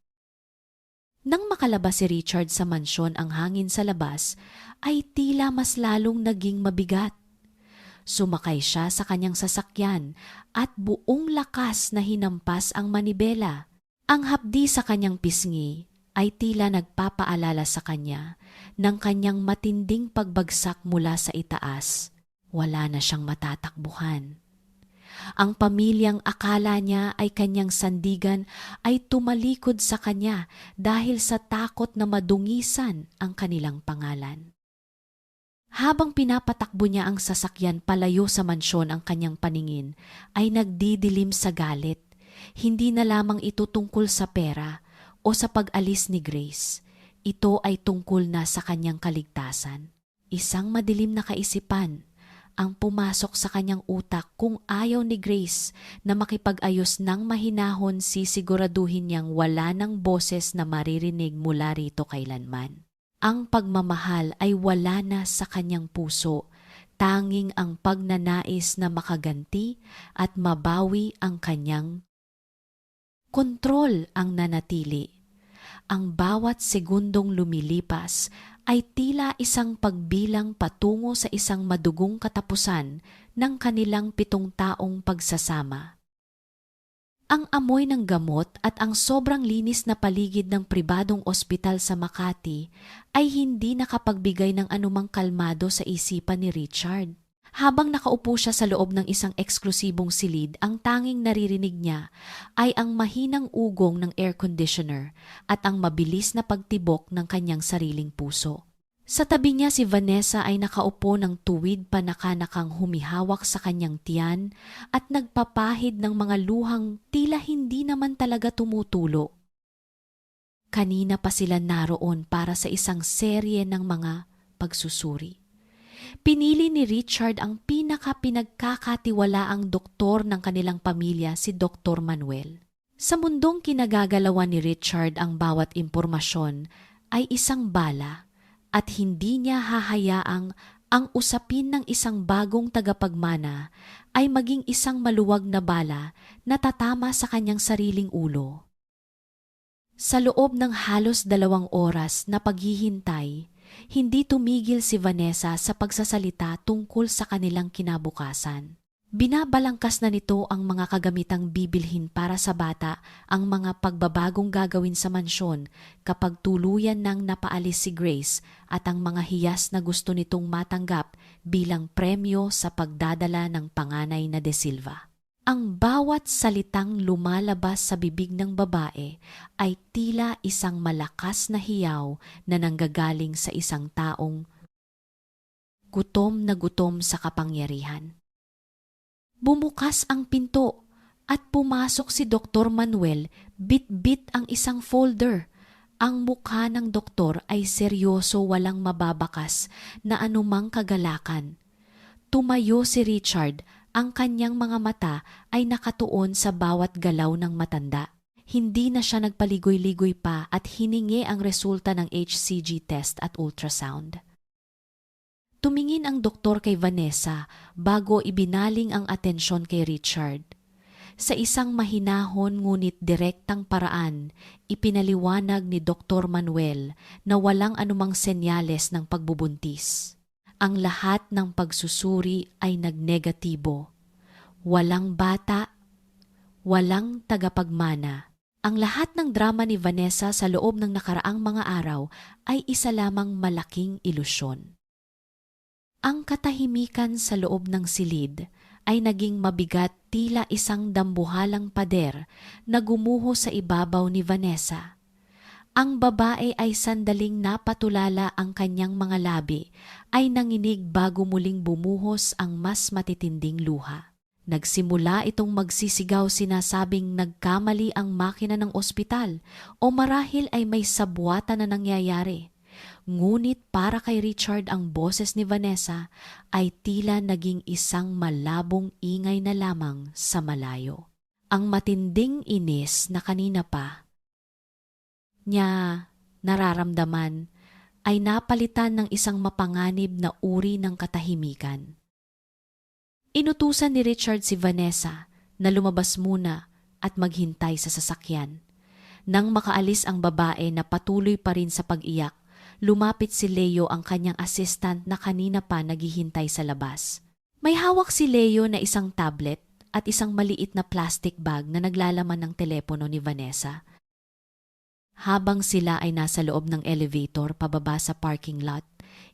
Nang makalabas si Richard sa mansyon, ang hangin sa labas ay tila mas lalong naging mabigat. Sumakay siya sa kanyang sasakyan at buong lakas na hinampas ang manibela. Ang hapdi sa kanyang pisngi ay tila nagpapaalala sa kanya ng kanyang matinding pagbagsak mula sa itaas. Wala na siyang matatakbuhan. Ang pamilyang akala niya ay kanyang sandigan ay tumalikod sa kanya dahil sa takot na madungisan ang kanilang pangalan. Habang pinapatakbo niya ang sasakyan palayo sa mansyon, ang kanyang paningin ay nagdidilim sa galit. Hindi na lamang ito tungkol sa pera o sa pag-alis ni Grace. Ito ay tungkol na sa kanyang kaligtasan. Isang madilim na kaisipan ang pumasok sa kanyang utak. Kung ayaw ni Grace na makipag-ayos ng mahinahon, sisiguraduhin niyang wala ng boses na maririnig mula rito kailanman. Ang pagmamahal ay wala na sa kanyang puso. Tanging ang pagnanais na makaganti at mabawi ang kanyang kontrol ang nanatili. Ang bawat segundong lumilipas ay tila isang pagbilang patungo sa isang madugong katapusan ng kanilang 7 taong pagsasama. Ang amoy ng gamot at ang sobrang linis na paligid ng pribadong ospital sa Makati ay hindi nakapagbigay ng anumang kalmado sa isipan ni Richard. Habang nakaupo siya sa loob ng isang eksklusibong silid, ang tanging naririnig niya ay ang mahinang ugong ng air conditioner at ang mabilis na pagtibok ng kanyang sariling puso. Sa tabi niya si Vanessa ay nakaupo ng tuwid, panakanakang humihawak sa kanyang tiyan at nagpapahid ng mga luhang tila hindi naman talaga tumutulo. Kanina pa sila naroon para sa isang serye ng mga pagsusuri. Pinili ni Richard ang pinaka-pinagkakatiwalaang doktor ng kanilang pamilya, si Dr. Manuel. Sa mundong kinagagalawan ni Richard, ang bawat impormasyon ay isang bala at hindi niya hahayaang ang usapin ng isang bagong tagapagmana ay maging isang maluwag na bala na tatama sa kanyang sariling ulo. Sa loob ng halos 2 oras na paghihintay, hindi tumigil si Vanessa sa pagsasalita tungkol sa kanilang kinabukasan. Binabalangkas na nito ang mga kagamitang bibilhin para sa bata, ang mga pagbabagong gagawin sa mansyon kapag tuluyan nang napaalis si Grace at ang mga hiyas na gusto nitong matanggap bilang premyo sa pagdadala ng panganay na De Silva. Ang bawat salitang lumalabas sa bibig ng babae ay tila isang malakas na hiyaw na nanggagaling sa isang taong gutom na gutom sa kapangyarihan. Bumukas ang pinto at pumasok si Dr. Manuel, bit-bit ang isang folder. Ang mukha ng doktor ay seryoso, walang mababakas na anumang kagalakan. Tumayo si Richard. Ang kanyang mga mata ay nakatuon sa bawat galaw ng matanda. Hindi na siya nagpaligoy-ligoy pa at hiningi ang resulta ng HCG test at ultrasound. Tumingin ang doktor kay Vanessa bago ibinaling ang atensyon kay Richard. Sa isang mahinahon ngunit direktang paraan, ipinaliwanag ni Dr. Manuel na walang anumang senyales ng pagbubuntis. Ang lahat ng pagsusuri ay nagnegatibo. Walang bata, walang tagapagmana. Ang lahat ng drama ni Vanessa sa loob ng nakaraang mga araw ay isa lamang malaking ilusyon. Ang katahimikan sa loob ng silid ay naging mabigat, tila isang dambuhalang pader na gumuho sa ibabaw ni Vanessa. Ang babae ay sandaling napatulala ang kanyang mga labi, ay nanginig bago muling bumuhos ang mas matitinding luha. Nagsimula itong magsisigaw, sinasabing nagkamali ang makina ng ospital o marahil ay may sabwata na nangyayari. Ngunit para kay Richard, ang boses ni Vanessa ay tila naging isang malabong ingay na lamang sa malayo. Ang matinding inis na kanina pa niya nararamdaman ay napalitan ng isang mapanganib na uri ng katahimikan. Inutusan ni Richard si Vanessa na lumabas muna at maghintay sa sasakyan. Nang makaalis ang babae na patuloy pa rin sa pag-iyak, lumapit si Leo, ang kanyang assistant na kanina pa naghihintay sa labas. May hawak si Leo na isang tablet at isang maliit na plastic bag na naglalaman ng telepono ni Vanessa. Habang sila ay nasa loob ng elevator pababa sa parking lot,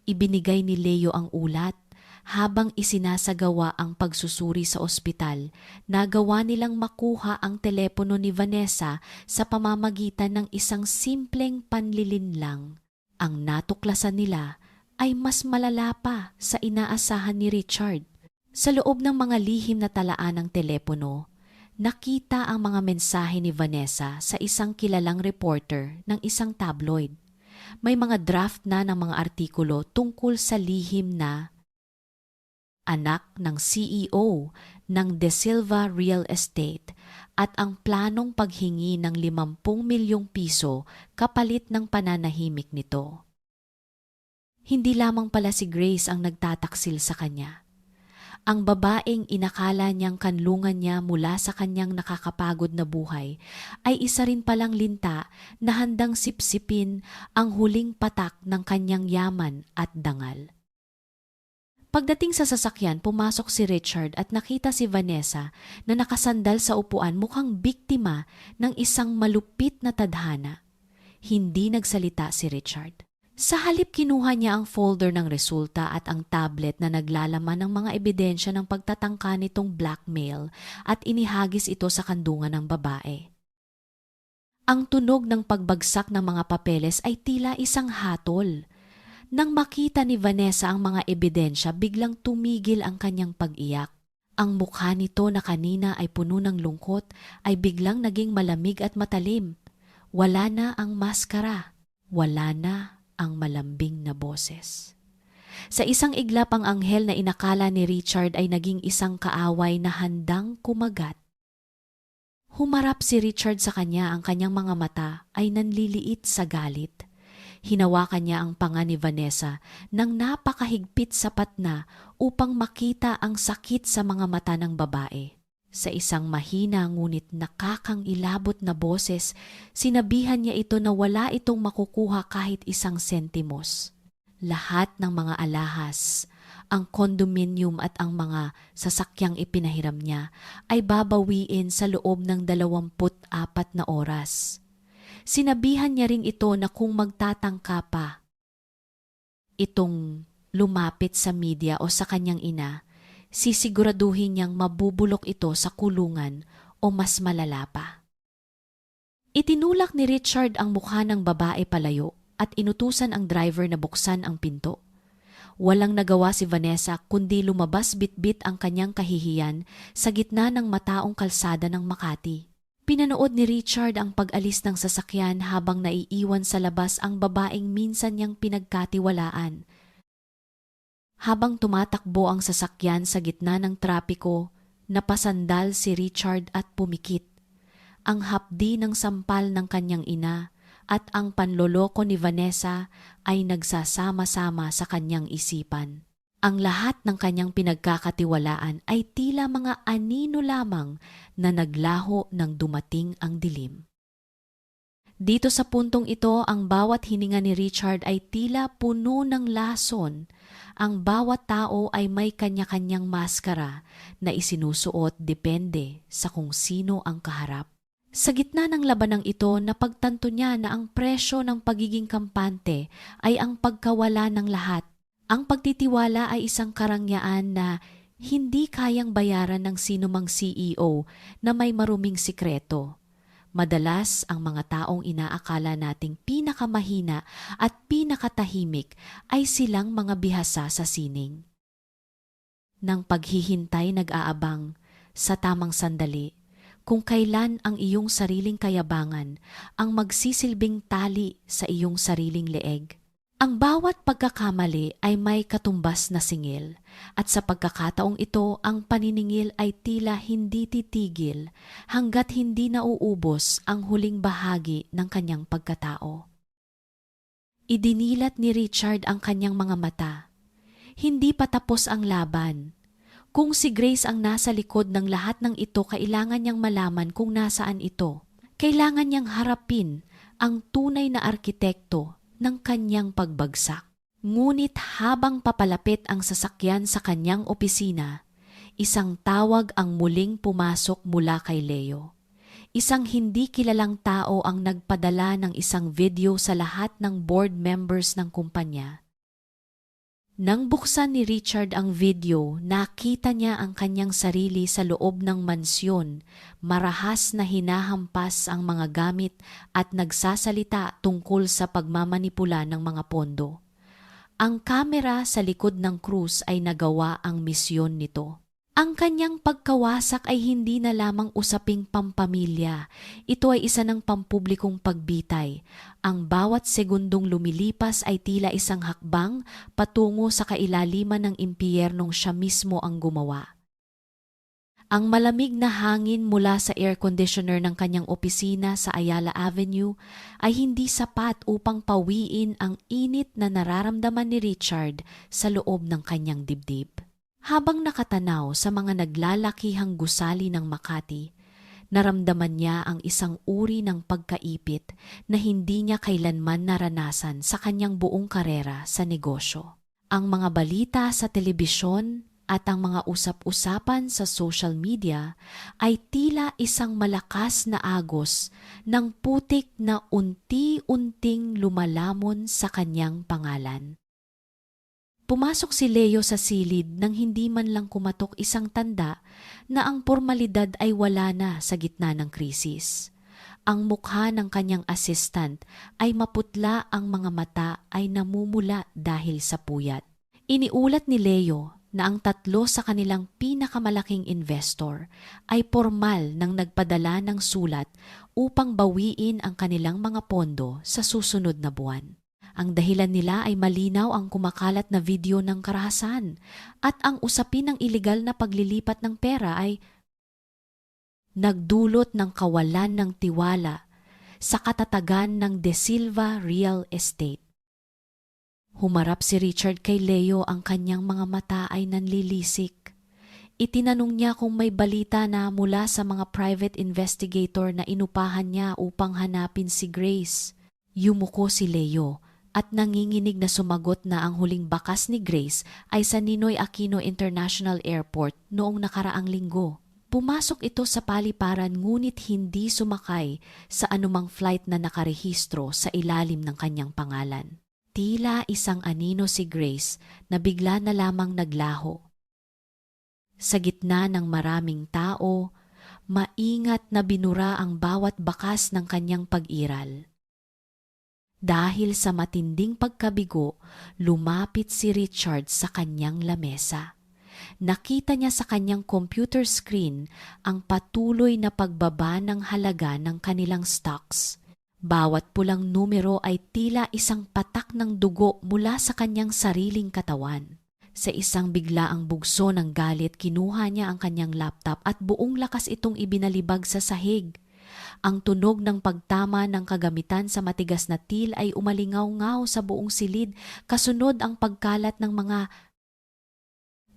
ibinigay ni Leo ang ulat. Habang isinasagawa ang pagsusuri sa ospital, nagawa nilang makuha ang telepono ni Vanessa sa pamamagitan ng isang simpleng panlilinlang. Ang natuklasan nila ay mas malala pa sa inaasahan ni Richard. Sa loob ng mga lihim na talaan ng telepono, nakita ang mga mensahe ni Vanessa sa isang kilalang reporter ng isang tabloid. May mga draft na ng mga artikulo tungkol sa lihim na anak ng CEO ng De Silva Real Estate at ang planong paghingi ng 50 milyong piso kapalit ng pananahimik nito. Hindi lamang pala si Grace ang nagtataksil sa kanya. Ang babaeng inakala niyang kanlungan niya mula sa kanyang nakakapagod na buhay ay isa rin palang linta na handang sipsipin ang huling patak ng kanyang yaman at dangal. Pagdating sa sasakyan, pumasok si Richard at nakita si Vanessa na nakasandal sa upuan, mukhang biktima ng isang malupit na tadhana. Hindi nagsalita si Richard. Sa halip, kinuha niya ang folder ng resulta at ang tablet na naglalaman ng mga ebidensya ng pagtatangka nitong blackmail at inihagis ito sa kandungan ng babae. Ang tunog ng pagbagsak ng mga papeles ay tila isang hatol. Nang makita ni Vanessa ang mga ebidensya, biglang tumigil ang kanyang pag-iyak. Ang mukha nito na kanina ay puno ng lungkot ay biglang naging malamig at matalim. Wala na ang maskara. Wala na ang malambing na boses. Sa isang iglap, ang anghel na inakala ni Richard ay naging isang kaaway na handang kumagat. Humarap si Richard sa kanya, ang kanyang mga mata ay nanliliit sa galit. Hinawakan niya ang panga ni Vanessa nang napakahigpit sapat na upang makita ang sakit sa mga mata ng babae. Sa isang mahina ngunit nakakangilabot na boses, sinabihan niya ito na wala itong makukuha kahit isang sentimos. Lahat ng mga alahas, ang kondominium at ang mga sasakyang ipinahiram niya ay babawiin sa loob ng 24 na oras. Sinabihan niya ring ito na kung magtatangka pa itong lumapit sa media o sa kanyang ina, sisiguraduhin niyang mabubulok ito sa kulungan o mas malala pa. Itinulak ni Richard ang mukha ng babae palayo at inutusan ang driver na buksan ang pinto. Walang nagawa si Vanessa kundi lumabas bitbit ang kanyang kahihiyan sa gitna ng mataong kalsada ng Makati. Pinanood ni Richard ang pag-alis ng sasakyan habang naiiwan sa labas ang babaeng minsan niyang pinagkatiwalaan. Habang tumatakbo ang sasakyan sa gitna ng trapiko, napasandal si Richard at pumikit. Ang hapdi ng sampal ng kanyang ina at ang panloloko ni Vanessa ay nagsasama-sama sa kanyang isipan. Ang lahat ng kanyang pinagkakatiwalaan ay tila mga anino lamang na naglaho nang dumating ang dilim. Dito sa puntong ito, ang bawat hininga ni Richard ay tila puno ng lason. Ang bawat tao ay may kanya-kanyang maskara na isinusuot depende sa kung sino ang kaharap. Sa gitna ng labanang ito, napagtanto niya na ang presyo ng pagiging kampante ay ang pagkawala ng lahat. Ang pagtitiwala ay isang karangyaan na hindi kayang bayaran ng sinumang CEO na may maruming sikreto. Madalas ang mga taong inaakala nating pinakamahina at pinakatahimik ay silang mga bihasa sa sining. Nang paghihintay nag-aabang sa tamang sandali, kung kailan ang iyong sariling kayabangan ang magsisilbing tali sa iyong sariling leeg. Ang bawat pagkakamali ay may katumbas na singil, at sa pagkakataong ito ang paniningil ay tila hindi titigil hanggat hindi nauubos ang huling bahagi ng kanyang pagkatao. Idinilat ni Richard ang kanyang mga mata. Hindi pa tapos ang laban. Kung si Grace ang nasa likod ng lahat ng ito, kailangan niyang malaman kung nasaan ito. Kailangan niyang harapin ang tunay na arkitekto ng kanyang pagbagsak. Ngunit habang papalapit ang sasakyan sa kanyang opisina, isang tawag ang muling pumasok mula kay Leo. Isang hindi kilalang tao ang nagpadala ng isang video sa lahat ng board members ng kumpanya. Nang buksan ni Richard ang video, nakita niya ang kanyang sarili sa loob ng mansyon, marahas na hinahampas ang mga gamit at nagsasalita tungkol sa pagmamanipula ng mga pondo. Ang kamera sa likod ng krus ay nagawa ang misyon nito. Ang kanyang pagkawasak ay hindi na lamang usaping pampamilya. Ito ay isa ng pampublikong pagbitay. Ang bawat segundong lumilipas ay tila isang hakbang patungo sa kailaliman ng impyernong siya mismo ang gumawa. Ang malamig na hangin mula sa air conditioner ng kanyang opisina sa Ayala Avenue ay hindi sapat upang pawiin ang init na nararamdaman ni Richard sa loob ng kanyang dibdib. Habang nakatanaw sa mga naglalakihang gusali ng Makati, naramdaman niya ang isang uri ng pagkaipit na hindi niya kailanman naranasan sa kanyang buong karera sa negosyo. Ang mga balita sa telebisyon at ang mga usap-usapan sa social media ay tila isang malakas na agos ng putik na unti-unting lumalamon sa kanyang pangalan. Pumasok si Leo sa silid nang hindi man lang kumatok isang tanda na ang pormalidad ay wala na sa gitna ng krisis. Ang mukha ng kanyang assistant ay maputla, ang mga mata ay namumula dahil sa puyat. Iniulat ni Leo na ang tatlo sa kanilang pinakamalaking investor ay pormal nang nagpadala ng sulat upang bawiin ang kanilang mga pondo sa susunod na buwan. Ang dahilan nila ay malinaw: ang kumakalat na video ng karahasan at ang usapin ng iligal na paglilipat ng pera ay nagdulot ng kawalan ng tiwala sa katatagan ng De Silva Real Estate. Humarap si Richard kay Leo, ang kanyang mga mata ay nanlilisik. Itinanong niya kung may balita na mula sa mga private investigator na inupahan niya upang hanapin si Grace. Yumuko si Leo at nanginginig na sumagot na ang huling bakas ni Grace ay sa Ninoy Aquino International Airport noong nakaraang linggo. Pumasok ito sa paliparan ngunit hindi sumakay sa anumang flight na nakarehistro sa ilalim ng kanyang pangalan. Tila isang anino si Grace na bigla na lamang naglaho. Sa gitna ng maraming tao, maingat na binura ang bawat bakas ng kanyang pag-iral. Dahil sa matinding pagkabigo, lumapit si Richard sa kanyang lamesa. Nakita niya sa kanyang computer screen ang patuloy na pagbaba ng halaga ng kanilang stocks. Bawat pulang numero ay tila isang patak ng dugo mula sa kanyang sariling katawan. Sa isang biglaang bugso ng galit, kinuha niya ang kanyang laptop at buong lakas itong ibinalibag sa sahig. Ang tunog ng pagtama ng kagamitan sa matigas na til ay umalingaw-ngaw sa buong silid, kasunod ang pagkalat ng mga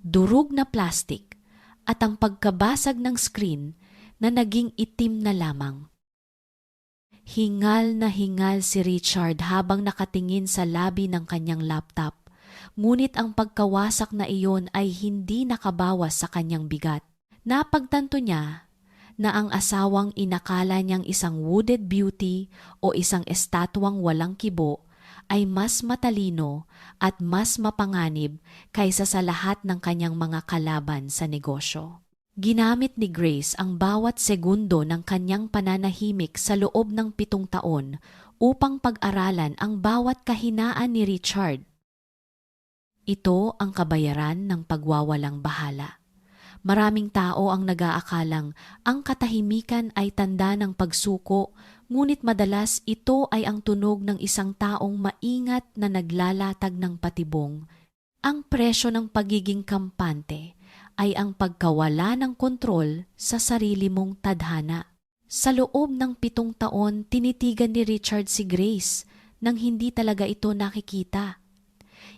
durog na plastik at ang pagkabasag ng screen na naging itim na lamang. Hingal na hingal si Richard habang nakatingin sa labi ng kanyang laptop, ngunit ang pagkawasak na iyon ay hindi nakabawas sa kanyang bigat. Napagtanto niya na ang asawang inakala niyang isang wooded beauty o isang estatwang walang kibo ay mas matalino at mas mapanganib kaysa sa lahat ng kanyang mga kalaban sa negosyo. Ginamit ni Grace ang bawat segundo ng kanyang pananahimik sa loob ng 7 taon upang pag-aralan ang bawat kahinaan ni Richard. Ito ang kabayaran ng pagwawalang bahala. Maraming tao ang nag-aakalang ang katahimikan ay tanda ng pagsuko, ngunit madalas ito ay ang tunog ng isang taong maingat na naglalatag ng patibong. Ang presyo ng pagiging kampante ay ang pagkawala ng kontrol sa sarili mong tadhana. Sa loob ng 7 taon, tinitigan ni Richard si Grace nang hindi talaga ito nakikita.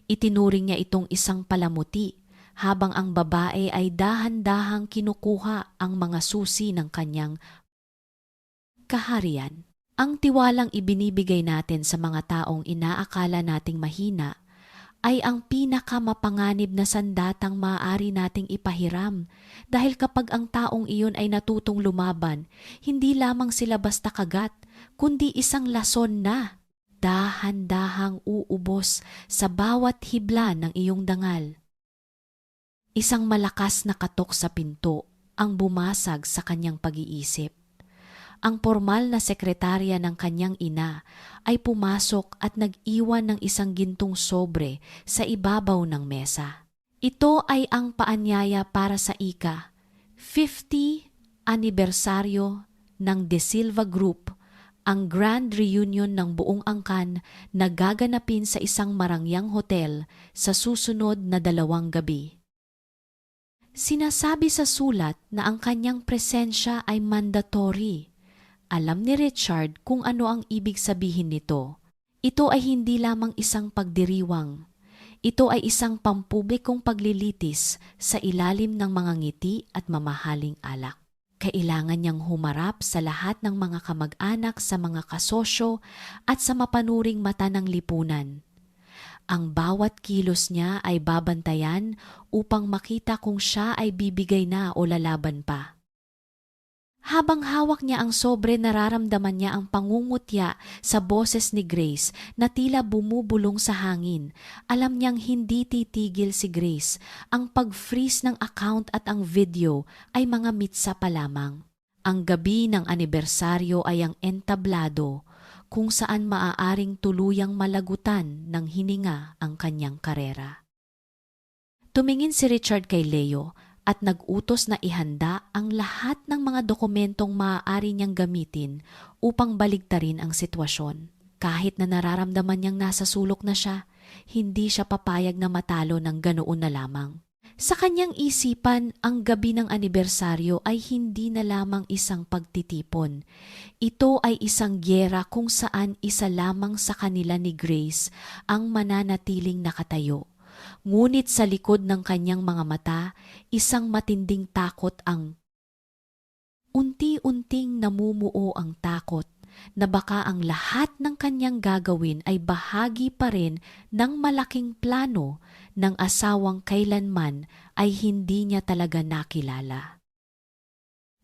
Itinuring niya itong isang palamuti, habang ang babae ay dahan-dahang kinukuha ang mga susi ng kanyang kaharian. Ang tiwalang ibinibigay natin sa mga taong inaakala nating mahina ay ang pinakamapanganib na sandatang maaari nating ipahiram, dahil kapag ang taong iyon ay natutong lumaban, hindi lamang sila basta kagat, kundi isang lason na dahan-dahang uubos sa bawat hibla ng iyong dangal. Isang malakas na katok sa pinto ang bumasag sa kanyang pag-iisip. Ang formal na sekretarya ng kanyang ina ay pumasok at nag-iwan ng isang gintong sobre sa ibabaw ng mesa. Ito ay ang paanyaya para sa 50 anibersaryo ng De Silva Group, ang grand reunion ng buong angkan na gaganapin sa isang marangyang hotel sa susunod na 2 gabi. Sinasabi sa sulat na ang kanyang presensya ay mandatory. Alam ni Richard kung ano ang ibig sabihin nito. Ito ay hindi lamang isang pagdiriwang. Ito ay isang pampublikong paglilitis sa ilalim ng mga ngiti at mamahaling alak. Kailangan niyang humarap sa lahat ng mga kamag-anak, sa mga kasosyo at sa mapanuring mata ng lipunan. Ang bawat kilos niya ay babantayan upang makita kung siya ay bibigay na o lalaban pa. Habang hawak niya ang sobre, nararamdaman niya ang pangungutya sa boses ni Grace na tila bumubulong sa hangin. Alam niyang hindi titigil si Grace. Ang pag-freeze ng account at ang video ay mga mitsa pa lamang. Ang gabi ng anibersaryo ay ang entablado, kung saan maaaring tuluyang malagutan ng hininga ang kanyang karera. Tumingin si Richard kay Leo at nag-utos na ihanda ang lahat ng mga dokumentong maaari niyang gamitin upang baligtarin ang sitwasyon. Kahit na nararamdaman niyang nasa sulok na siya, hindi siya papayag na matalo ng ganoon na lamang. Sa kanyang isipan, ang gabi ng anibersaryo ay hindi na lamang isang pagtitipon. Ito ay isang gyera kung saan isa lamang sa kanila ni Grace ang mananatiling nakatayo. Ngunit sa likod ng kanyang mga mata, isang matinding takot ang unti-unting namumuo ang takot na baka ang lahat ng kanyang gagawin ay bahagi pa rin ng malaking plano ng asawang kailanman ay hindi niya talaga nakilala.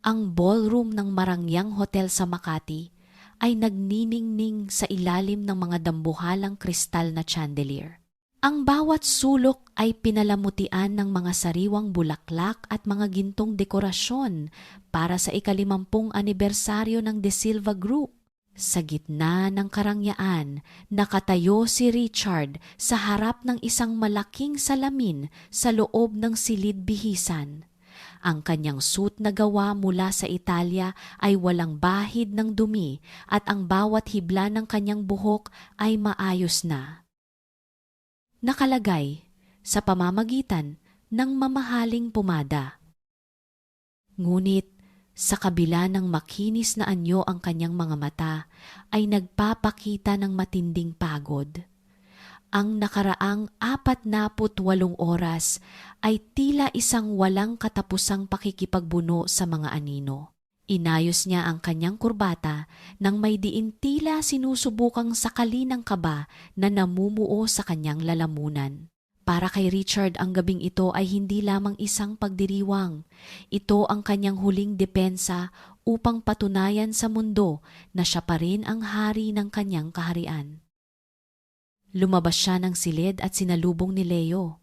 Ang ballroom ng marangyang hotel sa Makati ay nagniningning sa ilalim ng mga dambuhalang kristal na chandelier. Ang bawat sulok ay pinalamutian ng mga sariwang bulaklak at mga gintong dekorasyon para sa 50 anibersaryo ng De Silva Group. Sa gitna ng karangyaan, nakatayo si Richard sa harap ng isang malaking salamin sa loob ng silid-bihisan. Ang kanyang suit na gawa mula sa Italia ay walang bahid ng dumi at ang bawat hibla ng kanyang buhok ay maayos na. Nakalagay sa pamamagitan ng mamahaling pumada. Ngunit sa kabila ng makinis na anyo ang kanyang mga mata, ay nagpapakita ng matinding pagod. Ang nakaraang 48 oras ay tila isang walang katapusang pakikipagbuno sa mga anino. Inayos niya ang kanyang kurbata nang may diin tila sinusubukang sakali ng kaba na namumuo sa kanyang lalamunan. Para kay Richard, ang gabing ito ay hindi lamang isang pagdiriwang. Ito ang kanyang huling depensa upang patunayan sa mundo na siya pa rin ang hari ng kanyang kaharian. Lumabas siya ng silid at sinalubong ni Leo.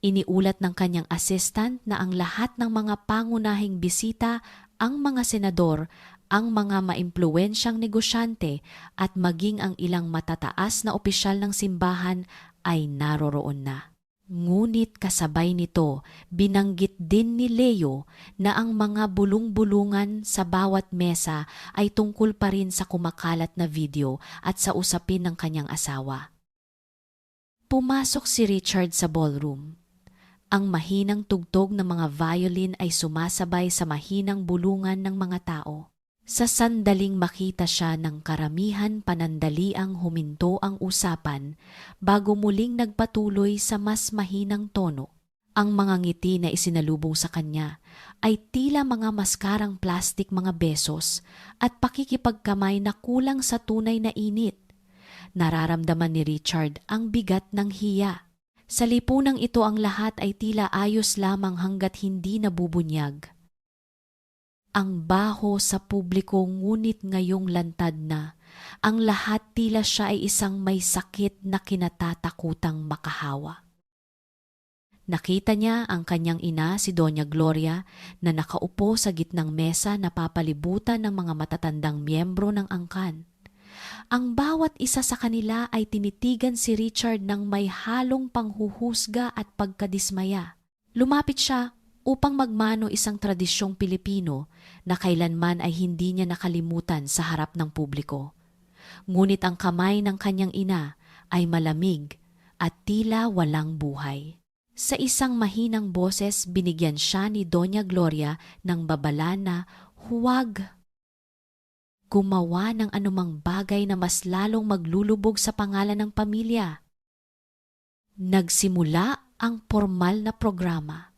Iniulat ng kanyang assistant na ang lahat ng mga pangunahing bisita, ang mga senador, ang mga maimpluwensyang negosyante at maging ang ilang matataas na opisyal ng simbahan ay naroroon na. Ngunit kasabay nito, binanggit din ni Leo na ang mga bulong-bulungan sa bawat mesa ay tungkol pa rin sa kumakalat na video at sa usapin ng kanyang asawa. Pumasok si Richard sa ballroom. Ang mahinang tugtog ng mga violin ay sumasabay sa mahinang bulungan ng mga tao. Sa sandaling makita siya ng karamihan, panandaliang huminto ang usapan bago muling nagpatuloy sa mas mahinang tono. Ang mga ngiti na isinalubong sa kanya ay tila mga maskarang plastik, mga besos at pakikipagkamay na kulang sa tunay na init. Nararamdaman ni Richard ang bigat ng hiya. Sa lipunang ito ang lahat ay tila ayos lamang hanggat hindi nabubunyag. Ang baho sa publiko ngunit ngayong lantad na, ang lahat tila siya ay isang may sakit na kinatatakutang makahawa. Nakita niya ang kanyang ina, si Doña Gloria, na nakaupo sa gitnang mesa na papalibutan ng mga matatandang miyembro ng angkan. Ang bawat isa sa kanila ay tinitigan si Richard ng may halong panghuhusga at pagkadismaya. Lumapit siya upang magmano isang tradisyong Pilipino na kailanman ay hindi niya nakalimutan sa harap ng publiko. Ngunit ang kamay ng kanyang ina ay malamig at tila walang buhay. Sa isang mahinang boses, binigyan siya ni Doña Gloria ng babala na huwag gumawa ng anumang bagay na mas lalong maglulubog sa pangalan ng pamilya. Nagsimula ang formal na programa.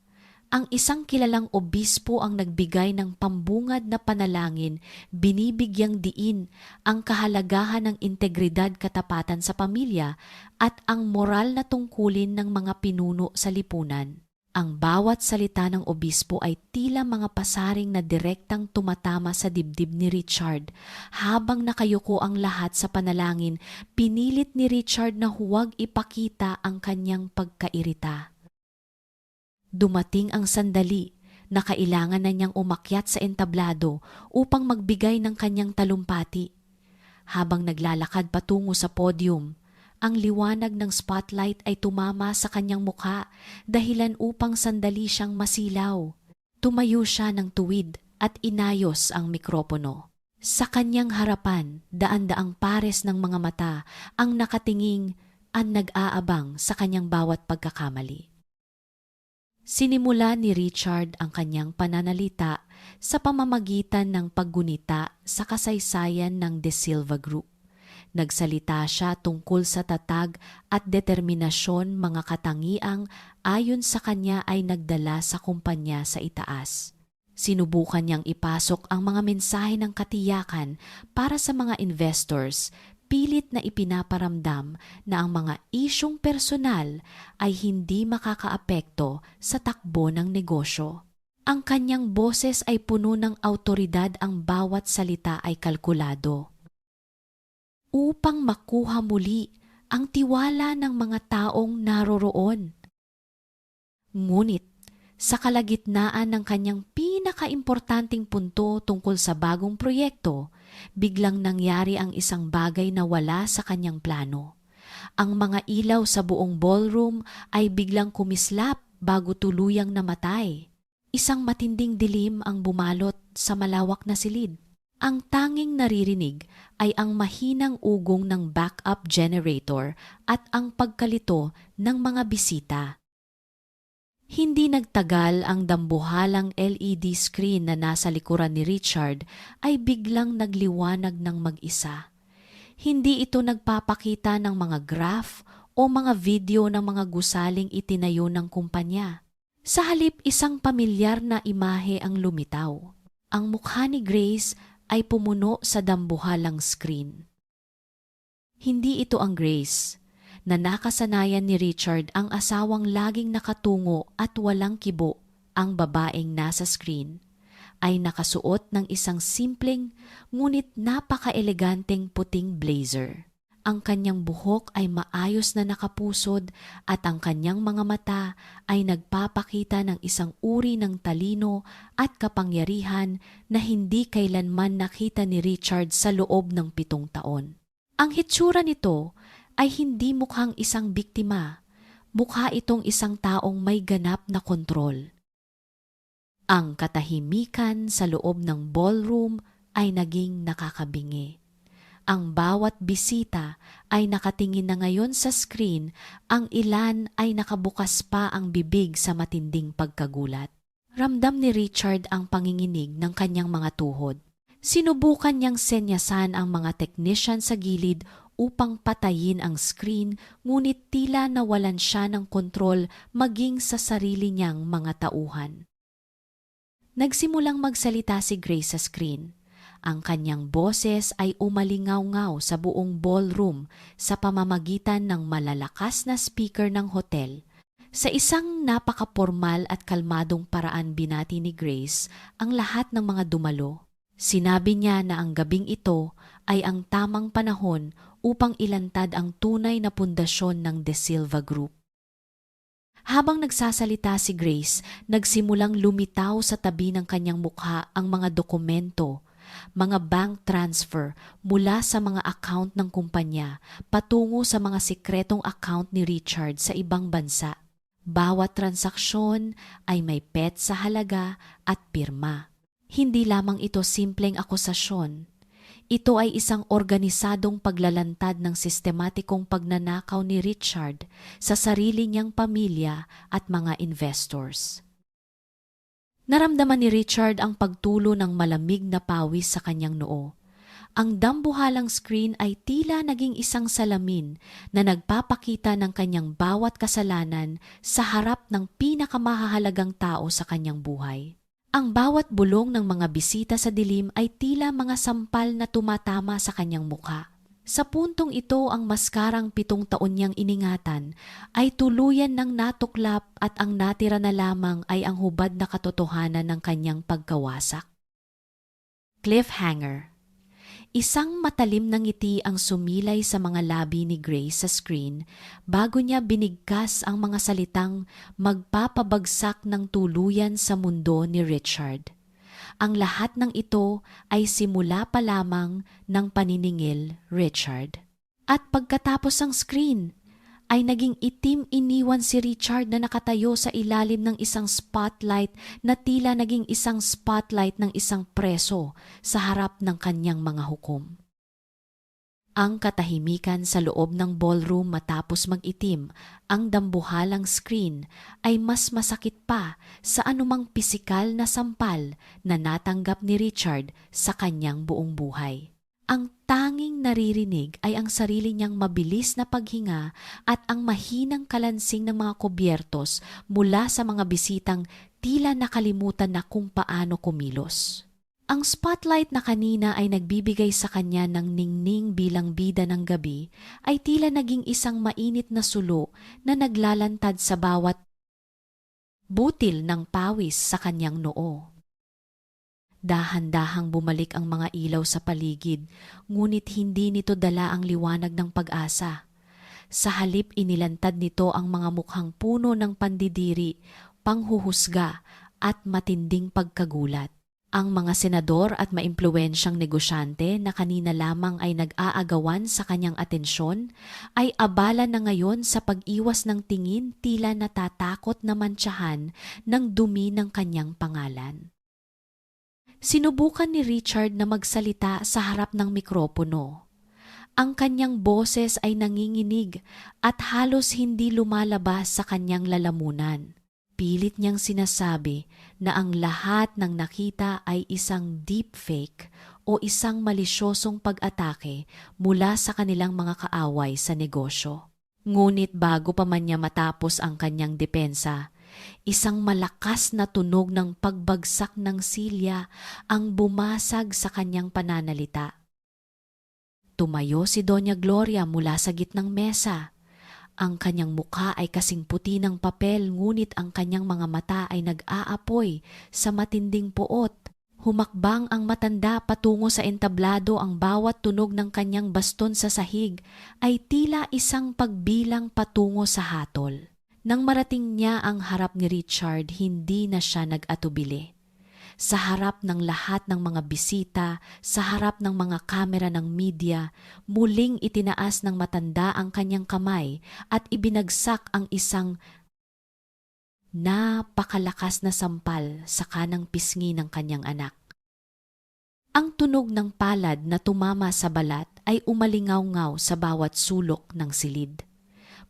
Ang isang kilalang obispo ang nagbigay ng pambungad na panalangin, binibigyang diin ang kahalagahan ng integridad, katapatan sa pamilya at ang moral na tungkulin ng mga pinuno sa lipunan. Ang bawat salita ng obispo ay tila mga pasaring na direktang tumatama sa dibdib ni Richard. Habang nakayuko ang lahat sa panalangin, pinilit ni Richard na huwag ipakita ang kanyang pagkairita. Dumating ang sandali na kailangan na niyang umakyat sa entablado upang magbigay ng kanyang talumpati. Habang naglalakad patungo sa podium, ang liwanag ng spotlight ay tumama sa kanyang mukha, dahilan upang sandali siyang masilaw. Tumayo siya ng tuwid at inayos ang mikropono. Sa kanyang harapan, daan-daang pares ng mga mata ang nakatinging at nag-aabang sa kanyang bawat pagkakamali. Sinimula ni Richard ang kanyang pananalita sa pamamagitan ng paggunita sa kasaysayan ng De Silva Group. Nagsalita siya tungkol sa tatag at determinasyon, mga katangiang ayon sa kanya ay nagdala sa kumpanya sa itaas. Sinubukan niyang ipasok ang mga mensahe ng katiyakan para sa mga investors, pilit na ipinaparamdam na ang mga isyung personal ay hindi makakaapekto sa takbo ng negosyo. Ang kanyang boses ay puno ng awtoridad, ang bawat salita ay kalkulado. Upang makuha muli ang tiwala ng mga taong naroroon. Ngunit sa kalagitnaan ng kanyang pinakaimportanteng punto tungkol sa bagong proyekto, biglang nangyari ang isang bagay na wala sa kanyang plano. Ang mga ilaw sa buong ballroom ay biglang kumislap bago tuluyang namatay. Isang matinding dilim ang bumalot sa malawak na silid. Ang tanging naririnig ay ang mahinang ugong ng backup generator at ang pagkalito ng mga bisita. Hindi nagtagal, ang dambuhalang LED screen na nasa likuran ni Richard ay biglang nagliwanag ng mag-isa. Hindi ito nagpapakita ng mga graph o mga video ng mga gusaling itinayo ng kumpanya. Sa halip, isang pamilyar na imahe ang lumitaw. Ang mukha ni Grace ay pumuno sa dambuhalang screen. Hindi ito ang Grace na nakasanayan ni Richard, ang asawang laging nakatungo at walang kibo. Ang babaeng nasa screen ay nakasuot ng isang simpleng ngunit napaka-eleganteng puting blazer. Ang kanyang buhok ay maayos na nakapusod at ang kanyang mga mata ay nagpapakita ng isang uri ng talino at kapangyarihan na hindi kailanman nakita ni Richard sa loob ng 7 taon. Ang hitsura nito ay hindi mukhang isang biktima, mukha itong isang taong may ganap na kontrol. Ang katahimikan sa loob ng ballroom ay naging nakakabingi. Ang bawat bisita ay nakatingin na ngayon sa screen, ang ilan ay nakabukas pa ang bibig sa matinding pagkagulat. Ramdam ni Richard ang panginginig ng kanyang mga tuhod. Sinubukan niyang senyasan ang mga technician sa gilid upang patayin ang screen, ngunit tila nawalan siya ng kontrol maging sa sarili niyang mga tauhan. Nagsimulang magsalita si Grace sa screen. Ang kanyang boses ay umalingaw-ngaw sa buong ballroom sa pamamagitan ng malalakas na speaker ng hotel. Sa isang napakapormal at kalmadong paraan binati ni Grace ang lahat ng mga dumalo. Sinabi niya na ang gabing ito ay ang tamang panahon upang ilantad ang tunay na pundasyon ng De Silva Group. Habang nagsasalita si Grace, nagsimulang lumitaw sa tabi ng kanyang mukha ang mga dokumento, mga bank transfer mula sa mga account ng kumpanya patungo sa mga sikretong account ni Richard sa ibang bansa. Bawat transaksyon ay may petsa halaga at pirma. Hindi lamang ito simpleng akusasyon. Ito ay isang organisadong paglalantad ng sistematikong pagnanakaw ni Richard sa sarili niyang pamilya at mga investors. Naramdaman ni Richard ang pagtulo ng malamig na pawis sa kanyang noo. Ang dambuhalang screen ay tila naging isang salamin na nagpapakita ng kanyang bawat kasalanan sa harap ng pinakamahalagang tao sa kanyang buhay. Ang bawat bulong ng mga bisita sa dilim ay tila mga sampal na tumatama sa kanyang mukha. Sa puntong ito, ang maskarang 7 taon niyang iningatan ay tuluyan ng natuklap at ang natira na lamang ay ang hubad na katotohanan ng kanyang pagkawasak. Cliffhanger. Isang matalim na ngiti ang sumilay sa mga labi ni Grace sa screen bago niya binigkas ang mga salitang magpapabagsak ng tuluyan sa mundo ni Richard. Ang lahat ng ito ay simula pa lamang ng paniningil, Richard. At pagkatapos ng screen, ay naging itim iniwan si Richard na nakatayo sa ilalim ng isang spotlight na tila naging isang spotlight ng isang preso sa harap ng kanyang mga hukom. Ang katahimikan sa loob ng ballroom matapos mag-itim, ang dambuhalang screen ay mas masakit pa sa anumang pisikal na sampal na natanggap ni Richard sa kanyang buong buhay. Ang tanging naririnig ay ang sarili niyang mabilis na paghinga at ang mahinang kalansing ng mga kubyertos mula sa mga bisitang tila nakalimutan na kung paano kumilos. Ang spotlight na kanina ay nagbibigay sa kanya ng ningning bilang bida ng gabi ay tila naging isang mainit na sulo na naglalantad sa bawat butil ng pawis sa kanyang noo. Dahan-dahang bumalik ang mga ilaw sa paligid, ngunit hindi nito dala ang liwanag ng pag-asa. Sa halip inilantad nito ang mga mukhang puno ng pandidiri, panghuhusga at matinding pagkagulat. Ang mga senador at maimpluwensyang negosyante na kanina lamang ay nag-aagawan sa kanyang atensyon ay abala na ngayon sa pag-iwas ng tingin tila natatakot na mantsahan ng dumi ng kanyang pangalan. Sinubukan ni Richard na magsalita sa harap ng mikropono. Ang kanyang boses ay nanginginig at halos hindi lumalabas sa kanyang lalamunan. Pilit niyang sinasabi na ang lahat ng nakita ay isang deepfake o isang malisyosong pag-atake mula sa kanilang mga kaaway sa negosyo. Ngunit bago pa man niya matapos ang kanyang depensa, isang malakas na tunog ng pagbagsak ng silya ang bumasag sa kanyang pananalita. Tumayo si Doña Gloria mula sa gitnang mesa. Ang kanyang mukha ay kasing puti ng papel, ngunit ang kanyang mga mata ay nag-aapoy sa matinding puot. Humakbang ang matanda patungo sa entablado, ang bawat tunog ng kanyang baston sa sahig ay tila isang pagbilang patungo sa hatol. Nang marating niya ang harap ni Richard, hindi na siya nag-atubili. Sa harap ng lahat ng mga bisita, sa harap ng mga kamera ng media, muling itinaas ng matanda ang kanyang kamay at ibinagsak ang isang napakalakas na sampal sa kanang pisngi ng kanyang anak. Ang tunog ng palad na tumama sa balat ay umalingaw-ngaw sa bawat sulok ng silid.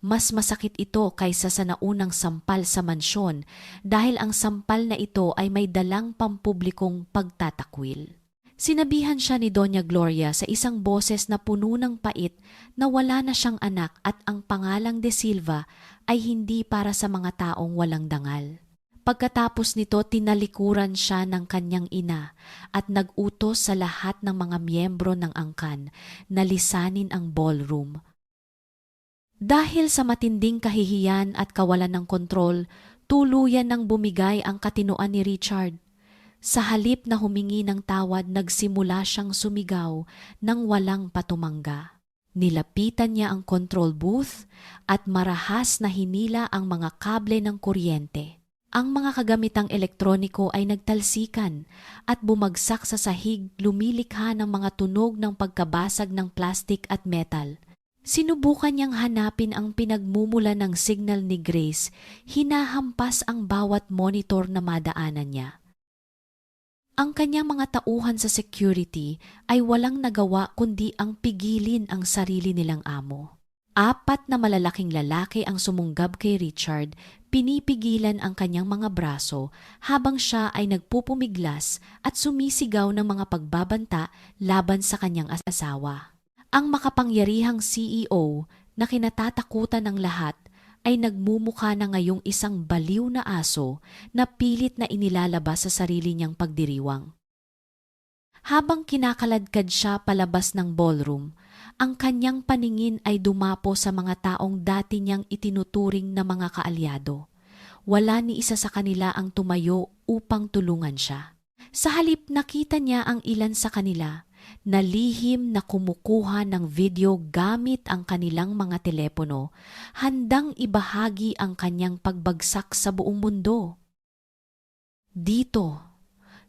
Mas masakit ito kaysa sa naunang sampal sa mansyon dahil ang sampal na ito ay may dalang pampublikong pagtatakwil. Sinabihan siya ni Doña Gloria sa isang boses na puno ng pait na wala na siyang anak at ang pangalang De Silva ay hindi para sa mga taong walang dangal. Pagkatapos nito, tinalikuran siya ng kanyang ina at nag-utos sa lahat ng mga miyembro ng angkan na lisanin ang ballroom. Dahil sa matinding kahihiyan at kawalan ng kontrol, tuluyan nang bumigay ang katinoan ni Richard. Sa halip na humingi ng tawad, nagsimula siyang sumigaw nang walang patumangga. Nilapitan niya ang control booth at marahas na hinila ang mga kable ng kuryente. Ang mga kagamitang elektroniko ay nagtalsikan at bumagsak sa sahig, lumilikha ng mga tunog ng pagkabasag ng plastik at metal. Sinubukan niyang hanapin ang pinagmumula ng signal ni Grace, hinahampas ang bawat monitor na madaanan niya. Ang kanyang mga tauhan sa security ay walang nagawa kundi ang pigilin ang sarili nilang amo. 4 na malalaking lalaki ang sumunggab kay Richard, pinipigilan ang kanyang mga braso habang siya ay nagpupumiglas at sumisigaw ng mga pagbabanta laban sa kanyang asawa. Ang makapangyarihang CEO na kinatatakutan ng lahat ay nagmumukha na ngayong isang baliw na aso na pilit na inilalabas sa sarili niyang pagdiriwang. Habang kinakaladkad siya palabas ng ballroom, ang kanyang paningin ay dumapo sa mga taong dati niyang itinuturing na mga kaalyado. Wala ni isa sa kanila ang tumayo upang tulungan siya. Sa halip, nakita niya ang ilan sa kanila na lihim na kumukuha ng video gamit ang kanilang mga telepono, handang ibahagi ang kanyang pagbagsak sa buong mundo. Dito,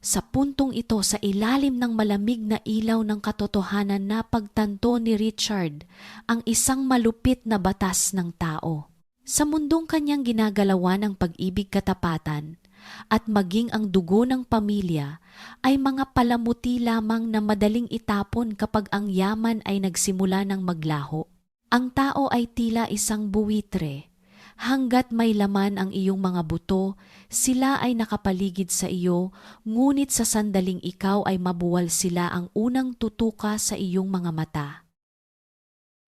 sa puntong ito, sa ilalim ng malamig na ilaw ng katotohanan, na pagtanto ni Richard ang isang malupit na batas ng tao. Sa mundong kanyang ginagalawan ng pag-ibig, katapatan, at maging ang dugo ng pamilya ay mga palamuti lamang na madaling itapon kapag ang yaman ay nagsimula ng maglaho. Ang tao ay tila isang buwitre. Hanggat may laman ang iyong mga buto, sila ay nakapaligid sa iyo, ngunit sa sandaling ikaw ay mabuwal, sila ang unang tutuka sa iyong mga mata.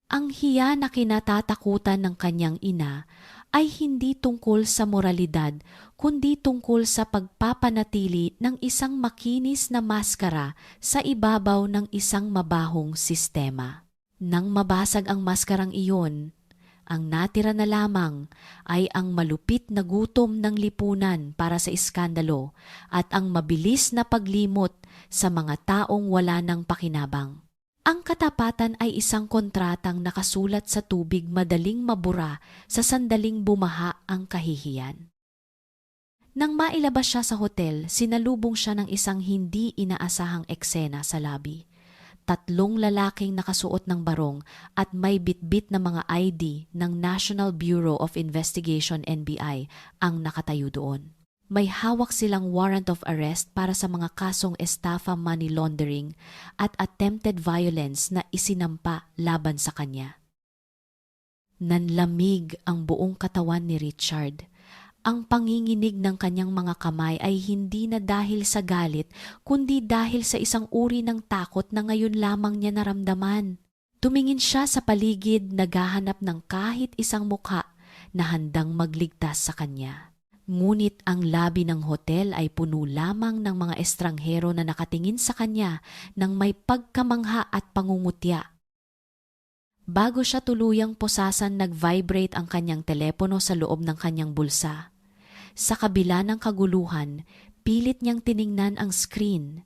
Ang hiya na kinatatakutan ng kanyang ina ay hindi tungkol sa moralidad, kundi tungkol sa pagpapanatili ng isang makinis na maskara sa ibabaw ng isang mabahong sistema. Nang mabasag ang maskarang iyon, ang natira na lamang ay ang malupit na gutom ng lipunan para sa iskandalo at ang mabilis na paglimot sa mga taong wala ng pakinabang. Ang katapatan ay isang kontratang nakasulat sa tubig, madaling mabura sa sandaling bumaha ang kahihiyan. Nang mailabas siya sa hotel, sinalubong siya ng isang hindi inaasahang eksena sa lobby. 3 lalaking nakasuot ng barong at may bitbit na mga ID ng National Bureau of Investigation (NBI) ang nakatayo doon. May hawak silang warrant of arrest para sa mga kasong estafa, money laundering at attempted violence na isinampa laban sa kanya. Nanlamig ang buong katawan ni Richard. Ang panginginig ng kanyang mga kamay ay hindi na dahil sa galit, kundi dahil sa isang uri ng takot na ngayon lamang niya naramdaman. Tumingin siya sa paligid, naghahanap ng kahit isang mukha na handang magligtas sa kanya. Ngunit ang labi ng hotel ay puno lamang ng mga estranghero na nakatingin sa kanya ng may pagkamangha at pangungutya. Bago siya tuluyang posasan, nag-vibrate ang kanyang telepono sa loob ng kanyang bulsa. Sa kabila ng kaguluhan, pilit niyang tiningnan ang screen.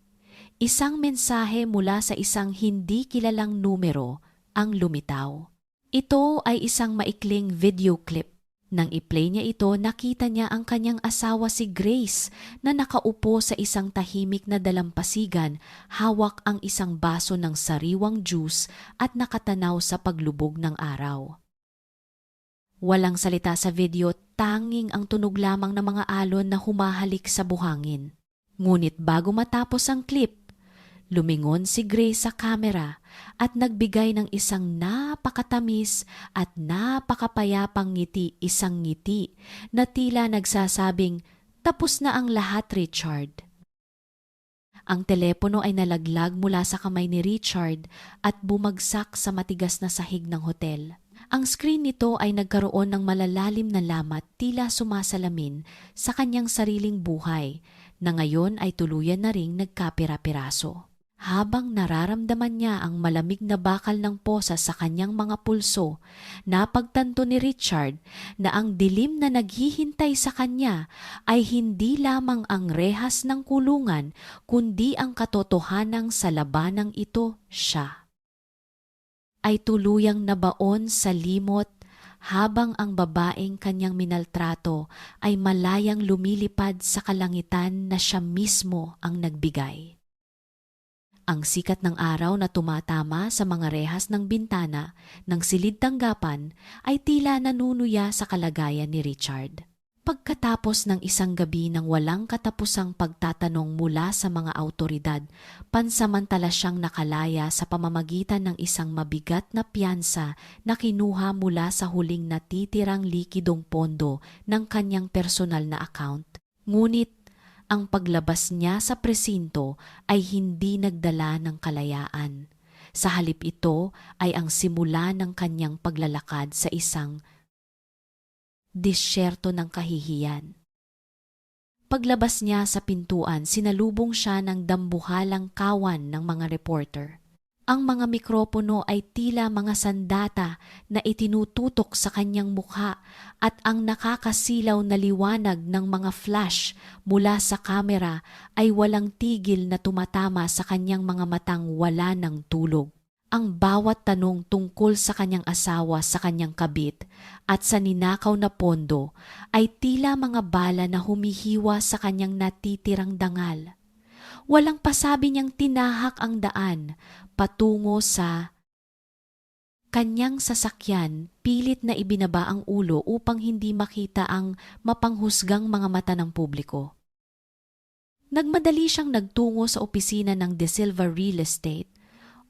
Isang mensahe mula sa isang hindi kilalang numero ang lumitaw. Ito ay isang maikling video clip. Nang i-play niya ito, nakita niya ang kanyang asawa si Grace na nakaupo sa isang tahimik na dalampasigan, hawak ang isang baso ng sariwang juice at nakatanaw sa paglubog ng araw. Walang salita sa video, tanging ang tunog lamang ng mga alon na humahalik sa buhangin. Ngunit bago matapos ang clip, lumingon si Grace sa kamera at nagbigay ng isang napakatamis at napakapayapang ngiti, isang ngiti na tila nagsasabing, "Tapos na ang lahat, Richard." Ang telepono ay nalaglag mula sa kamay ni Richard at bumagsak sa matigas na sahig ng hotel. Ang screen nito ay nagkaroon ng malalalim na lamat, tila sumasalamin sa kanyang sariling buhay na ngayon ay tuluyan na ring nagkapira-piraso. Habang nararamdaman niya ang malamig na bakal ng posa sa kanyang mga pulso, napagtanto ni Richard na ang dilim na naghihintay sa kanya ay hindi lamang ang rehas ng kulungan, kundi ang katotohanang sa labanang ito siya ay tuluyang nabaon sa limot, habang ang babaeng kanyang minaltrato ay malayang lumilipad sa kalangitan na siya mismo ang nagbigay. Ang sikat ng araw na tumatama sa mga rehas ng bintana ng silid tanggapan ay tila nanunuya sa kalagayan ni Richard. Pagkatapos ng isang gabi ng walang katapusang pagtatanong mula sa mga awtoridad, pansamantala siyang nakalaya sa pamamagitan ng isang mabigat na piyansa na kinuha mula sa huling natitirang likidong pondo ng kanyang personal na account. Ngunit ang paglabas niya sa presinto ay hindi nagdala ng kalayaan. Sa halip ito ay ang simula ng kanyang paglalakad sa isang disyerto ng kahihiyan. Paglabas niya sa pintuan, sinalubong siya ng dambuhalang kawan ng mga reporter. Ang mga mikropono ay tila mga sandata na itinututok sa kanyang mukha at ang nakakasilaw na liwanag ng mga flash mula sa kamera ay walang tigil na tumatama sa kanyang mga matang wala ng tulog. Ang bawat tanong tungkol sa kanyang asawa, sa kanyang kabit at sa ninakaw na pondo ay tila mga bala na humihiwa sa kanyang natitirang dangal. Walang pasabi niyang tinahak ang daan patungo sa kanyang sasakyan, pilit na ibinaba ang ulo upang hindi makita ang mapanghusgang mga mata ng publiko. Nagmadali siyang nagtungo sa opisina ng De Silva Real Estate,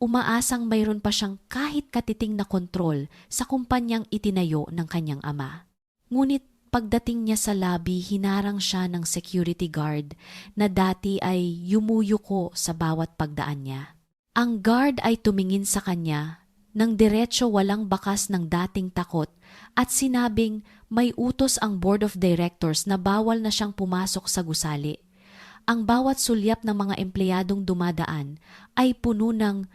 umaasang mayroon pa siyang kahit katiting na kontrol sa kumpanyang itinayo ng kanyang ama. Ngunit pagdating niya sa lobby, hinarang siya ng security guard na dati ay yumuyuko sa bawat pagdaan niya. Ang guard ay tumingin sa kanya ng diretso, walang bakas ng dating takot, at sinabing may utos ang board of directors na bawal na siyang pumasok sa gusali. Ang bawat sulyap ng mga empleyadong dumadaan ay puno ng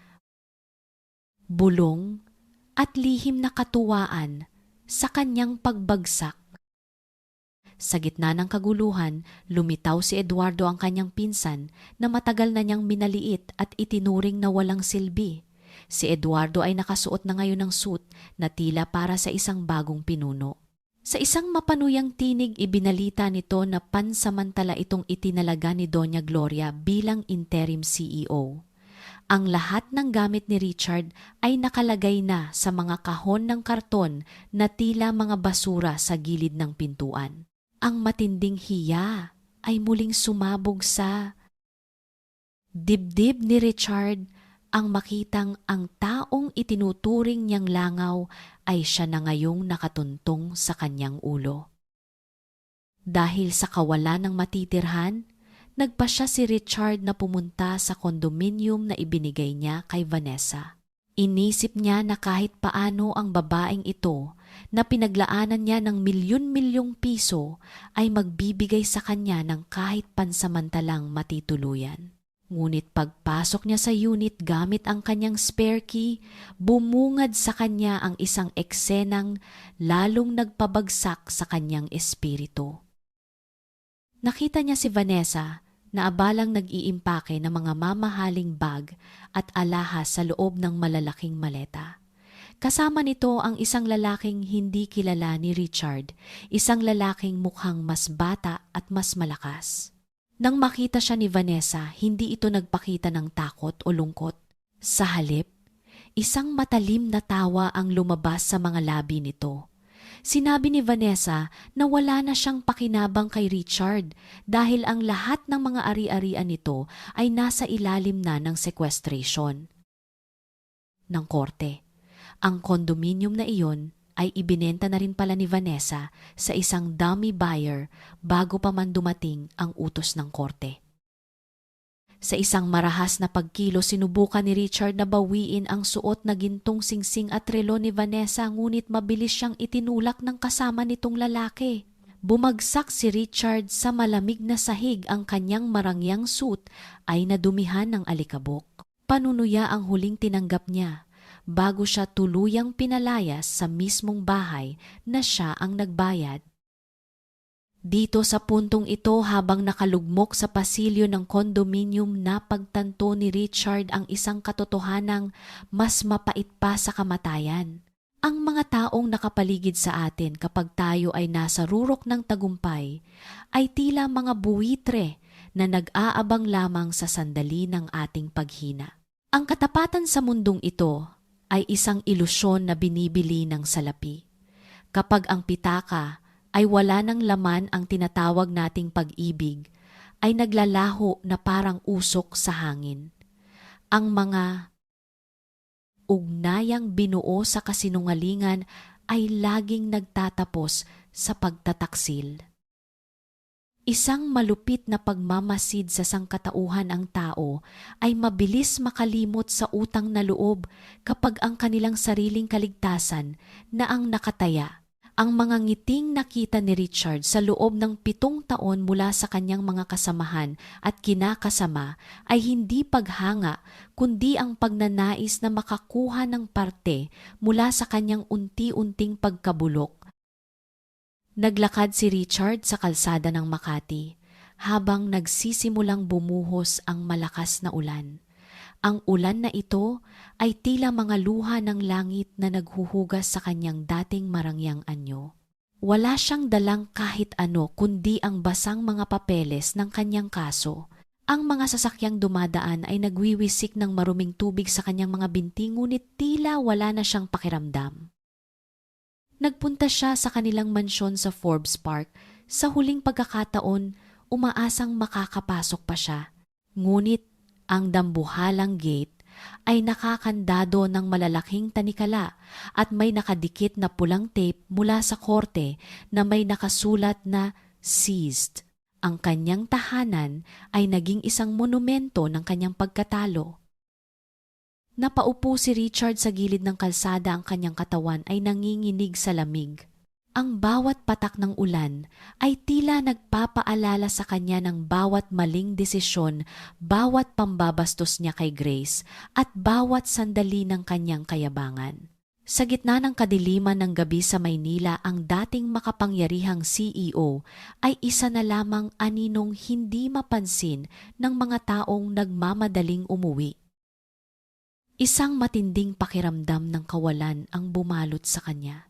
bulong at lihim na katuwaan sa kanyang pagbagsak. Sa gitna ng kaguluhan, lumitaw si Eduardo, ang kanyang pinsan, na matagal na niyang minaliit at itinuring na walang silbi. Si Eduardo ay nakasuot na ngayon ng suit na tila para sa isang bagong pinuno. Sa isang mapanuyang tinig, ibinalita nito na pansamantala itong itinalaga ni Doña Gloria bilang interim CEO. Ang lahat ng gamit ni Richard ay nakalagay na sa mga kahon ng karton na tila mga basura sa gilid ng pintuan. Ang matinding hiya ay muling sumabog sa dibdib ni Richard ang makitang ang taong itinuturing niyang langaw ay siya na ngayong nakatuntong sa kanyang ulo. Dahil sa kawalan ng matitirhan, nagpasya si Richard na pumunta sa kondominium na ibinigay niya kay Vanessa. Inisip niya na kahit paano ang babaeng ito na pinaglaanan niya ng milyon-milyong piso ay magbibigay sa kanya ng kahit pansamantalang matituluyan. Ngunit pagpasok niya sa unit gamit ang kanyang spare key, bumungad sa kanya ang isang eksenang lalong nagpabagsak sa kanyang espiritu. Nakita niya si Vanessa na abalang nag-iimpake ng mga mamahaling bag at alahas sa loob ng malalaking maleta. Kasama nito ang isang lalaking hindi kilala ni Richard, isang lalaking mukhang mas bata at mas malakas. Nang makita siya ni Vanessa, hindi ito nagpakita ng takot o lungkot. Sa halip, isang matalim na tawa ang lumabas sa mga labi nito. Sinabi ni Vanessa na wala na siyang pakinabang kay Richard dahil ang lahat ng mga ari-arian nito ay nasa ilalim na ng sequestration ng korte. Ang condominium na iyon ay ibinenta na rin pala ni Vanessa sa isang dummy buyer bago pa man dumating ang utos ng korte. Sa isang marahas na pagkilo, sinubukan ni Richard na bawiin ang suot na gintong singsing at relo ni Vanessa, ngunit mabilis siyang itinulak ng kasama nitong lalaki. Bumagsak si Richard sa malamig na sahig, ang kanyang marangyang suit ay nadumihan ng alikabok. Panunuya ang huling tinanggap niya bago siya tuluyang pinalayas sa mismong bahay na siya ang nagbayad. Dito sa puntong ito, habang nakalugmok sa pasilyo ng condominium, napagtanto ni Richard ang isang katotohanang mas mapait pa sa kamatayan. Ang mga taong nakapaligid sa atin kapag tayo ay nasa rurok ng tagumpay ay tila mga buwitre na nag-aabang lamang sa sandali ng ating paghina. Ang katapatan sa mundong ito ay isang ilusyon na binibili ng salapi. Kapag ang pitaka ay wala ng laman, ang tinatawag nating pag-ibig ay naglalaho na parang usok sa hangin. Ang mga ugnayang binuo sa kasinungalingan ay laging nagtatapos sa pagtataksil. Isang malupit na pagmamasid sa sangkatauhan ang tao ay mabilis makalimot sa utang na loob kapag ang kanilang sariling kaligtasan na ang nakataya. Ang mga ngiting nakita ni Richard sa loob ng 7 taon mula sa kanyang mga kasamahan at kinakasama ay hindi paghanga, kundi ang pagnanais na makakuha ng parte mula sa kanyang unti-unting pagkabulok. Naglakad si Richard sa kalsada ng Makati habang nagsisimulang bumuhos ang malakas na ulan. Ang ulan na ito ay tila mga luha ng langit na naghuhugas sa kanyang dating marangyang anyo. Wala siyang dalang kahit ano kundi ang basang mga papeles ng kanyang kaso. Ang mga sasakyang dumadaan ay nagwiwisik ng maruming tubig sa kanyang mga binti, ngunit tila wala na siyang pakiramdam. Nagpunta siya sa kanilang mansyon sa Forbes Park. Sa huling pagkakataon, umaasang makakapasok pa siya. Ngunit ang dambuhalang gate ay nakakandado ng malalaking tanikala at may nakadikit na pulang tape mula sa korte na may nakasulat na seized. Ang kanyang tahanan ay naging isang monumento ng kanyang pagkatalo. Napaupo si Richard sa gilid ng kalsada, ang kanyang katawan ay nanginginig sa lamig. Ang bawat patak ng ulan ay tila nagpapaalala sa kanya ng bawat maling desisyon, bawat pambabastos niya kay Grace at bawat sandali ng kanyang kayabangan. Sa gitna ng kadiliman ng gabi sa Maynila, ang dating makapangyarihang CEO ay isa na lamang aninong hindi mapansin ng mga taong nagmamadaling umuwi. Isang matinding pakiramdam ng kawalan ang bumalot sa kanya.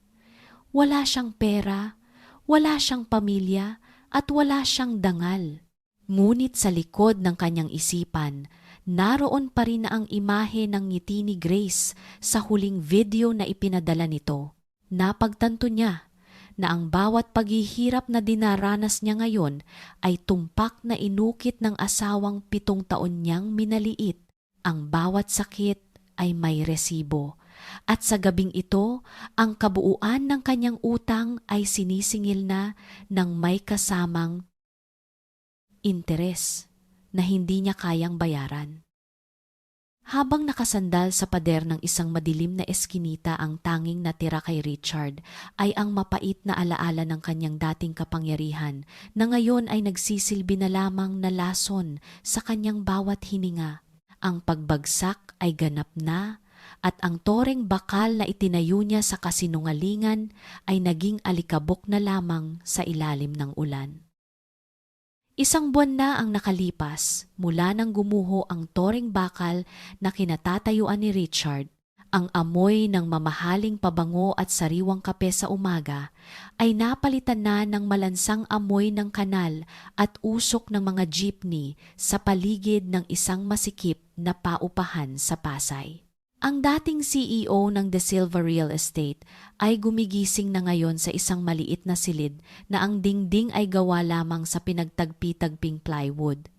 Wala siyang pera, wala siyang pamilya, at wala siyang dangal. Ngunit sa likod ng kanyang isipan, naroon pa rin ang imahe ng ngiti ni Grace sa huling video na ipinadala nito. Napagtanto niya na ang bawat paghihirap na dinaranas niya ngayon ay tumpak na inukit ng asawang 7 taon niyang minaliit. Ang bawat sakit ay may resibo. At sa gabing ito, ang kabuuan ng kanyang utang ay sinisingil na ng may kasamang interes na hindi niya kayang bayaran. Habang nakasandal sa pader ng isang madilim na eskinita, ang tanging natira kay Richard ay ang mapait na alaala ng kanyang dating kapangyarihan na ngayon ay nagsisilbi na lamang na lason sa kanyang bawat hininga. Ang pagbagsak ay ganap na at ang toreng bakal na itinayo niya sa kasinungalingan ay naging alikabok na lamang sa ilalim ng ulan. Isang buwan na ang nakalipas mula nang gumuho ang toring bakal na kinatatayuan ni Richard. Ang amoy ng mamahaling pabango at sariwang kape sa umaga ay napalitan na ng malansang amoy ng kanal at usok ng mga jeepney sa paligid ng isang masikip na paupahan sa Pasay. Ang dating CEO ng De Silva Real Estate ay gumigising na ngayon sa isang maliit na silid na ang dingding ay gawa lamang sa pinagtagpi-tagping plywood.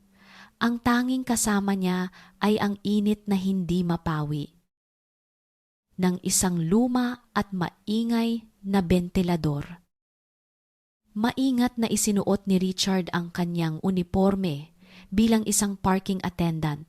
Ang tanging kasama niya ay ang init na hindi mapawi ng isang luma at maingay na bentilador. Maingat na isinuot ni Richard ang kanyang uniforme bilang isang parking attendant.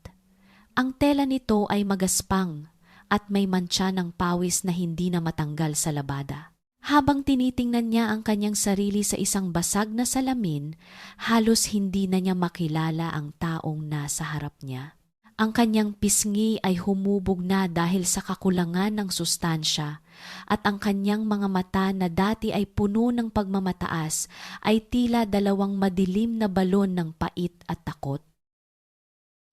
Ang tela nito ay magaspang at may mantsa ng pawis na hindi na matanggal sa labada. Habang tinitingnan niya ang kanyang sarili sa isang basag na salamin, halos hindi na niya makilala ang taong nasa harap niya. Ang kanyang pisngi ay humubog na dahil sa kakulangan ng sustansya at ang kanyang mga mata na dati ay puno ng pagmamataas ay tila dalawang madilim na balon ng pait at takot.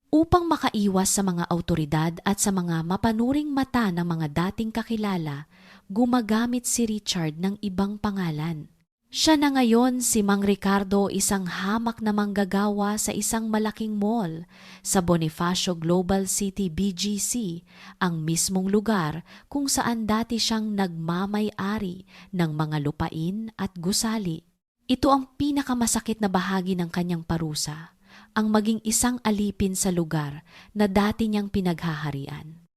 Upang makaiwas sa mga awtoridad at sa mga mapanuring mata ng mga dating kakilala, gumagamit si Richard ng ibang pangalan. Siya na ngayon si Mang Ricardo, isang hamak na manggagawa sa isang malaking mall sa Bonifacio Global City BGC, ang mismong lugar kung saan dati siyang nagmamay-ari ng mga lupain at gusali. Ito ang pinakamasakit na bahagi ng kanyang parusa, ang maging isang alipin sa lugar na dati niyang pinaghaharian.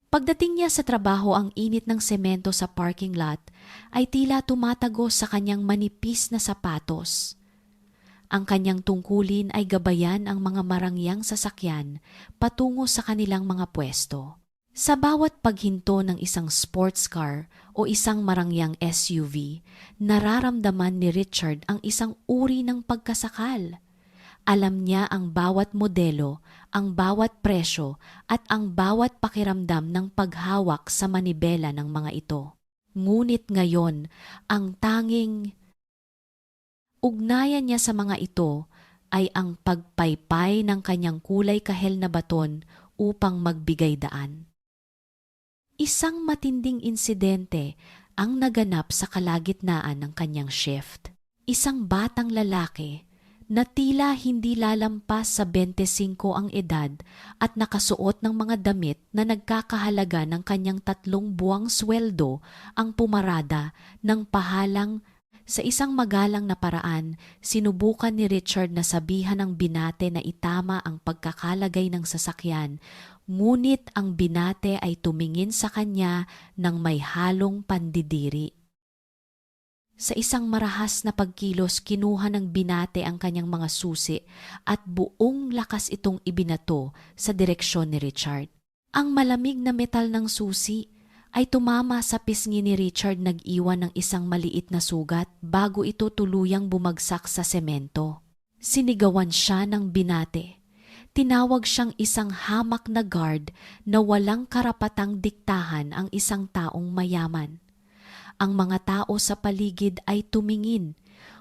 Pagdating niya sa trabaho, ang init ng semento sa parking lot ay tila tumatagos sa kanyang manipis na sapatos. Ang kanyang tungkulin ay gabayan ang mga marangyang sasakyan patungo sa kanilang mga pwesto. Sa bawat paghinto ng isang sports car o isang marangyang SUV, nararamdaman ni Richard ang isang uri ng pagkasakal. Alam niya ang bawat modelo, ang bawat presyo at ang bawat pakiramdam ng paghawak sa manibela ng mga ito. Ngunit ngayon, ang tanging ugnayan niya sa mga ito ay ang pagpaypay ng kanyang kulay kahel na baton upang magbigay daan. Isang matinding insidente ang naganap sa kalagitnaan ng kanyang shift. Isang batang lalaki na tila hindi lalampas sa 25 ang edad at nakasuot ng mga damit na nagkakahalaga ng kanyang 3 buwang sweldo ang pumarada ng pahalang. Sa isang magalang na paraan, sinubukan ni Richard na sabihan ang binate na itama ang pagkakalagay ng sasakyan, ngunit ang binate ay tumingin sa kanya ng may halong pandidiri. Sa isang marahas na pagkilos, kinuha ng binate ang kanyang mga susi at buong lakas itong ibinato sa direksyon ni Richard. Ang malamig na metal ng susi ay tumama sa pisngi ni Richard, nag-iwan ng isang maliit na sugat bago ito tuluyang bumagsak sa semento. Sinigawan siya ng binate. Tinawag siyang isang hamak na guard na walang karapatang diktahan ang isang taong mayaman. Ang mga tao sa paligid ay tumingin,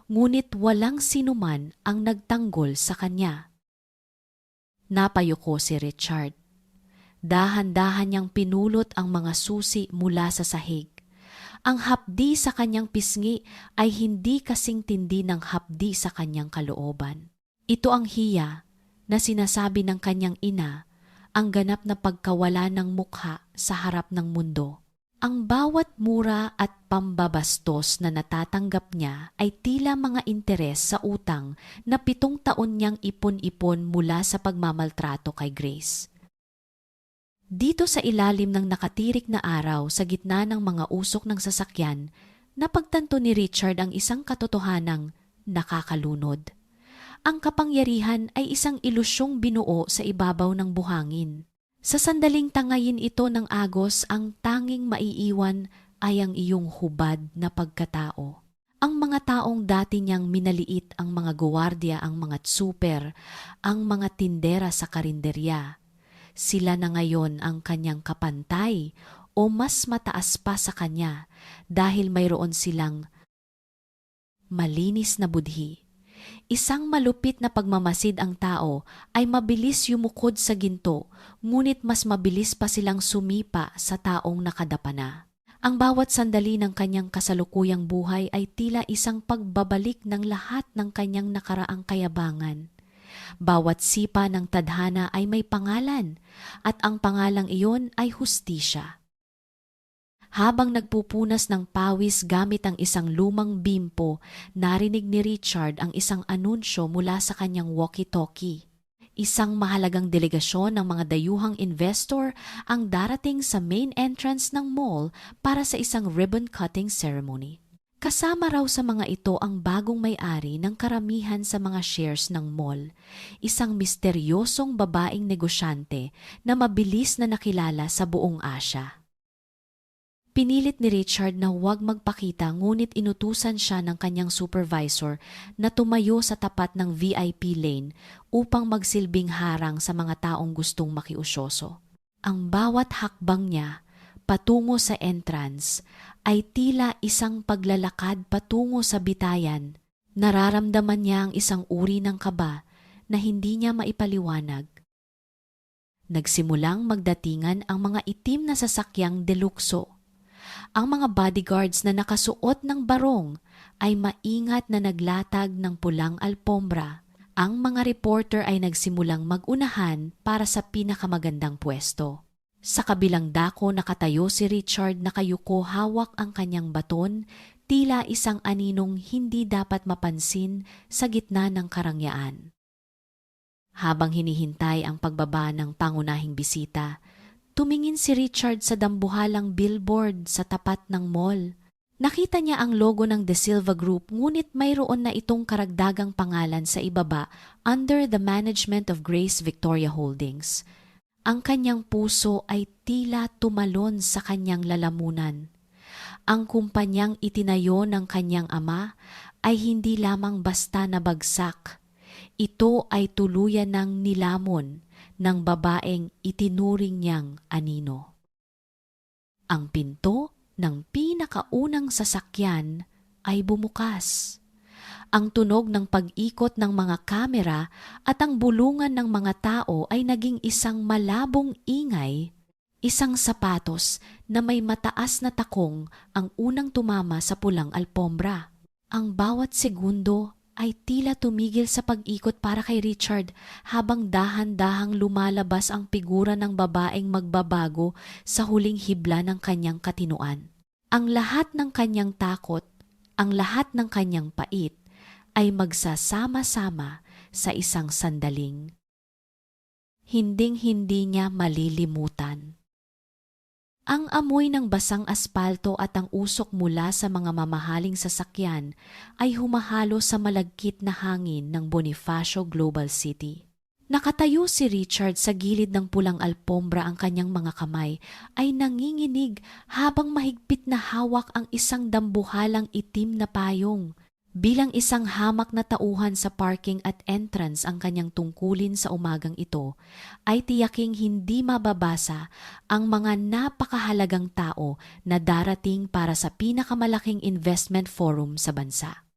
ngunit walang sinuman ang nagtanggol sa kanya. Napayuko si Richard. Dahan-dahan niyang pinulot ang mga susi mula sa sahig. Ang hapdi sa kanyang pisngi ay hindi kasing tindi ng hapdi sa kanyang kalooban. Ito ang hiya na sinasabi ng kanyang ina, ang ganap na pagkawala ng mukha sa harap ng mundo. Ang bawat mura at pambabastos na natatanggap niya ay tila mga interes sa utang na 7 taon niyang ipon-ipon mula sa pagmamaltrato kay Grace. Dito sa ilalim ng nakatirik na araw, sa gitna ng mga usok ng sasakyan, napagtanto ni Richard ang isang katotohanang nakakalunod. Ang kapangyarihan ay isang ilusyong binuo sa ibabaw ng buhangin. Sa sandaling tangayin ito ng agos, ang tanging maiiwan ay ang iyong hubad na pagkatao. Ang mga taong dati niyang minaliit, ang mga guwardiya, ang mga tsuper, ang mga tindera sa karinderya, sila na ngayon ang kanyang kapantay o mas mataas pa sa kanya dahil mayroon silang malinis na budhi. Isang malupit na pagmamasid ang tao ay mabilis yumukod sa ginto, ngunit mas mabilis pa silang sumipa sa taong nakadapa na. Ang bawat sandali ng kanyang kasalukuyang buhay ay tila isang pagbabalik ng lahat ng kanyang nakaraang kayabangan. Bawat sipa ng tadhana ay may pangalan, at ang pangalang iyon ay hustisya. Habang nagpupunas ng pawis gamit ang isang lumang bimpo, narinig ni Richard ang isang anunsyo mula sa kanyang walkie-talkie. Isang mahalagang delegasyon ng mga dayuhang investor ang darating sa main entrance ng mall para sa isang ribbon-cutting ceremony. Kasama raw sa mga ito ang bagong may-ari ng karamihan sa mga shares ng mall, isang misteryosong babaeng negosyante na mabilis na nakilala sa buong Asya. Pinilit ni Richard na huwag magpakita, ngunit inutusan siya ng kanyang supervisor na tumayo sa tapat ng VIP lane upang magsilbing harang sa mga taong gustong makiusyoso. Ang bawat hakbang niya patungo sa entrance ay tila isang paglalakad patungo sa bitayan. Nararamdaman niya ang isang uri ng kaba na hindi niya maipaliwanag. Nagsimulang magdatingan ang mga itim na sasakyang delukso. Ang mga bodyguards na nakasuot ng barong ay maingat na naglatag ng pulang alpombra. Ang mga reporter ay nagsimulang magunahan para sa pinakamagandang pwesto. Sa kabilang dako nakatayo si Richard, nakayuko, hawak ang kanyang baton, tila isang aninong hindi dapat mapansin sa gitna ng karangyaan. Habang hinihintay ang pagbaba ng pangunahing bisita, tumingin si Richard sa dambuhalang billboard sa tapat ng mall. Nakita niya ang logo ng De Silva Group, ngunit mayroon na itong karagdagang pangalan sa ibaba, under the management of Grace Victoria Holdings. Ang kanyang puso ay tila tumalon sa kanyang lalamunan. Ang kumpanyang itinayo ng kanyang ama ay hindi lamang basta nabagsak. Ito ay tuluyan ng nilamon ng babaeng itinuring niyang anino. Ang pinto ng pinakaunang sasakyan ay bumukas. Ang tunog ng pag-ikot ng mga kamera at ang bulungan ng mga tao ay naging isang malabong ingay. Isang sapatos na may mataas na takong ang unang tumama sa pulang alpombra. Ang bawat segundo ay tila tumigil sa pag-ikot para kay Richard, habang dahan-dahang lumalabas ang figura ng babaeng magbabago sa huling hibla ng kanyang katinuan. Ang lahat ng kanyang takot, ang lahat ng kanyang pait, ay magsasama-sama sa isang sandaling hinding-hindi niya malilimutan. Ang amoy ng basang aspalto at ang usok mula sa mga mamahaling sasakyan ay humahalo sa malagkit na hangin ng Bonifacio Global City. Nakatayo si Richard sa gilid ng pulang alpombra, ang kanyang mga kamay ay nanginginig habang mahigpit na hawak ang isang dambuhalang itim na payong. Bilang isang hamak na tauhan sa parking at entrance ang kanyang tungkulin sa umagang ito, ay tiyaking hindi mababasa ang mga napakahalagang tao na darating para sa pinakamalaking investment forum sa bansa.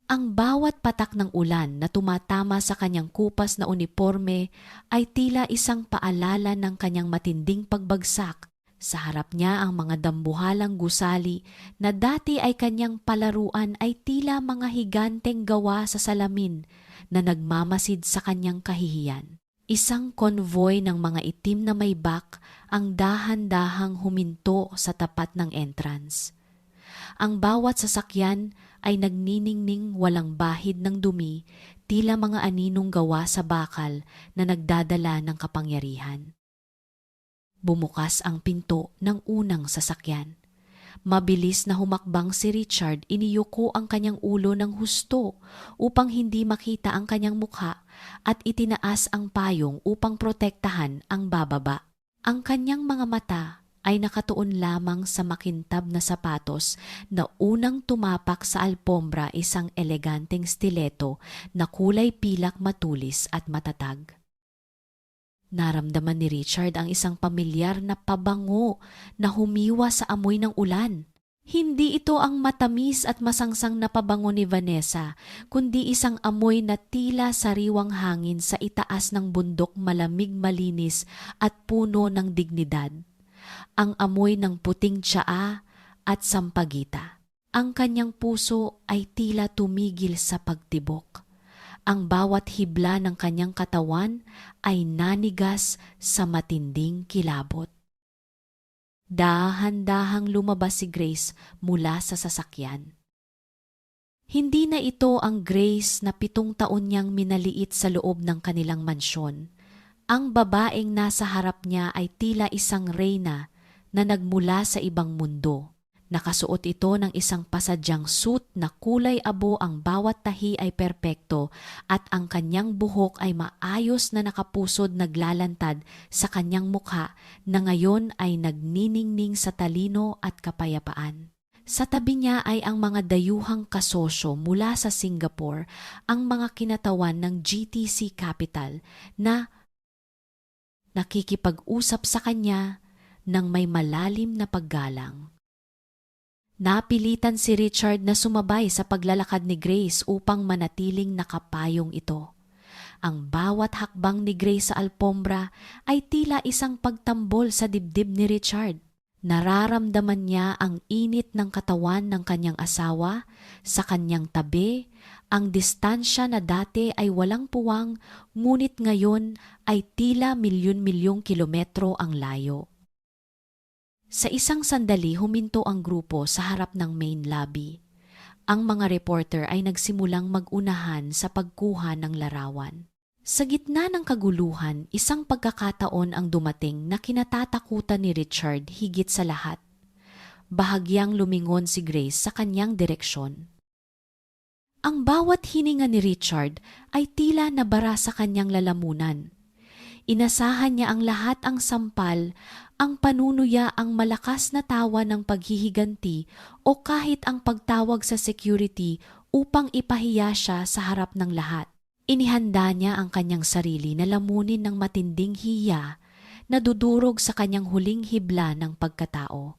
Ang bawat patak ng ulan na tumatama sa kanyang kupas na uniforme ay tila isang paalala ng kanyang matinding pagbagsak. Sa harap niya ang mga dambuhalang gusali na dati ay kanyang palaruan ay tila mga higanteng gawa sa salamin na nagmamasid sa kanyang kahihiyan. Isang konvoy ng mga itim na may bak ang dahan-dahang huminto sa tapat ng entrance. Ang bawat sasakyan ay nagniningning walang bahid ng dumi, tila mga aninong gawa sa bakal na nagdadala ng kapangyarihan. Bumukas ang pinto ng unang sasakyan. Mabilis na humakbang si Richard, iniyuko ang kanyang ulo ng husto upang hindi makita ang kanyang mukha at itinaas ang payong upang protektahan ang bababa. Ang kanyang mga mata ay nakatuon lamang sa makintab na sapatos na unang tumapak sa alpombra, isang eleganteng stiletto na kulay pilak, matulis at matatag. Naramdaman ni Richard ang isang pamilyar na pabango na humiwa sa amoy ng ulan. Hindi ito ang matamis at masangsang na pabango ni Vanessa, kundi isang amoy na tila sariwang hangin sa itaas ng bundok, malamig, malinis at puno ng dignidad. Ang amoy ng puting tsaa at sampagita. Ang kanyang puso ay tila tumigil sa pagtibok. Ang bawat hibla ng kanyang katawan ay nanigas sa matinding kilabot. Dahan-dahang lumabas si Grace mula sa sasakyan. Hindi na ito ang Grace na 7 taon niyang minaliit sa loob ng kanilang mansyon. Ang babaeng nasa harap niya ay tila isang reyna na nagmula sa ibang mundo. Nakasuot ito ng isang pasadyang suit na kulay abo, ang bawat tahi ay perpekto at ang kanyang buhok ay maayos na nakapusod, naglalantad sa kanyang mukha na ngayon ay nagniningning sa talino at kapayapaan. Sa tabi niya ay ang mga dayuhang kasosyo mula sa Singapore, ang mga kinatawan ng GTC Capital na nakikipag-usap sa kanya ng may malalim na paggalang. Napilitan si Richard na sumabay sa paglalakad ni Grace upang manatiling nakapayong ito. Ang bawat hakbang ni Grace sa alpombra ay tila isang pagtambol sa dibdib ni Richard. Nararamdaman niya ang init ng katawan ng kanyang asawa sa kanyang tabi, ang distansya na dati ay walang puwang, ngunit ngayon ay tila milyon-milyong kilometro ang layo. Sa isang sandali, huminto ang grupo sa harap ng main lobby. Ang mga reporter ay nagsimulang mag-unahan sa pagkuha ng larawan. Sa gitna ng kaguluhan, isang pagkakataon ang dumating na kinatatakutan ni Richard higit sa lahat. Bahagyang lumingon si Grace sa kanyang direksyon. Ang bawat hininga ni Richard ay tila nabara sa kanyang lalamunan. Inasahan niya ang lahat, ang sampal, ang panunuya, ang malakas na tawa ng paghihiganti o kahit ang pagtawag sa security upang ipahiya siya sa harap ng lahat. Inihanda niya ang kanyang sarili na lamunin ng matinding hiya na dudurog sa kanyang huling hibla ng pagkatao.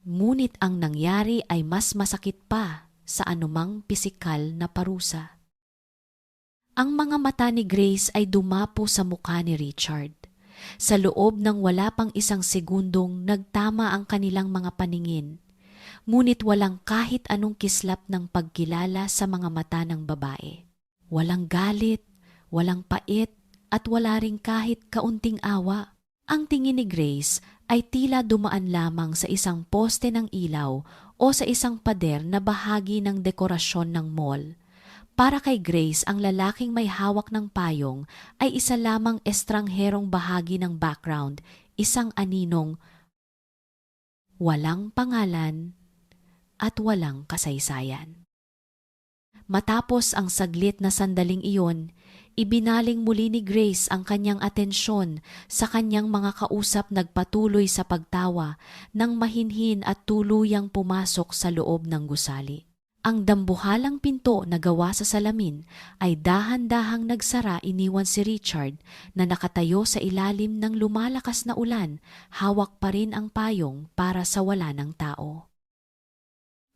Ngunit ang nangyari ay mas masakit pa sa anumang pisikal na parusa. Ang mga mata ni Grace ay dumapo sa mukha ni Richard. Sa loob ng wala pang isang segundong nagtama ang kanilang mga paningin, ngunit walang kahit anong kislap ng pagkilala sa mga mata ng babae. Walang galit, walang pait, at wala ring kahit kaunting awa. Ang tingin ni Grace ay tila dumaan lamang sa isang poste ng ilaw o sa isang pader na bahagi ng dekorasyon ng mall. Para kay Grace, ang lalaking may hawak ng payong ay isa lamang estrangherong bahagi ng background, isang aninong walang pangalan at walang kasaysayan. Matapos ang saglit na sandaling iyon, ibinaling muli ni Grace ang kanyang atensyon sa kanyang mga kausap, nagpatuloy sa pagtawa ng mahinhin at tuluyang pumasok sa loob ng gusali. Ang dambuhalang pinto na gawa sa salamin ay dahan-dahang nagsara, iniwan si Richard na nakatayo sa ilalim ng lumalakas na ulan, hawak pa rin ang payong para sa wala ng tao.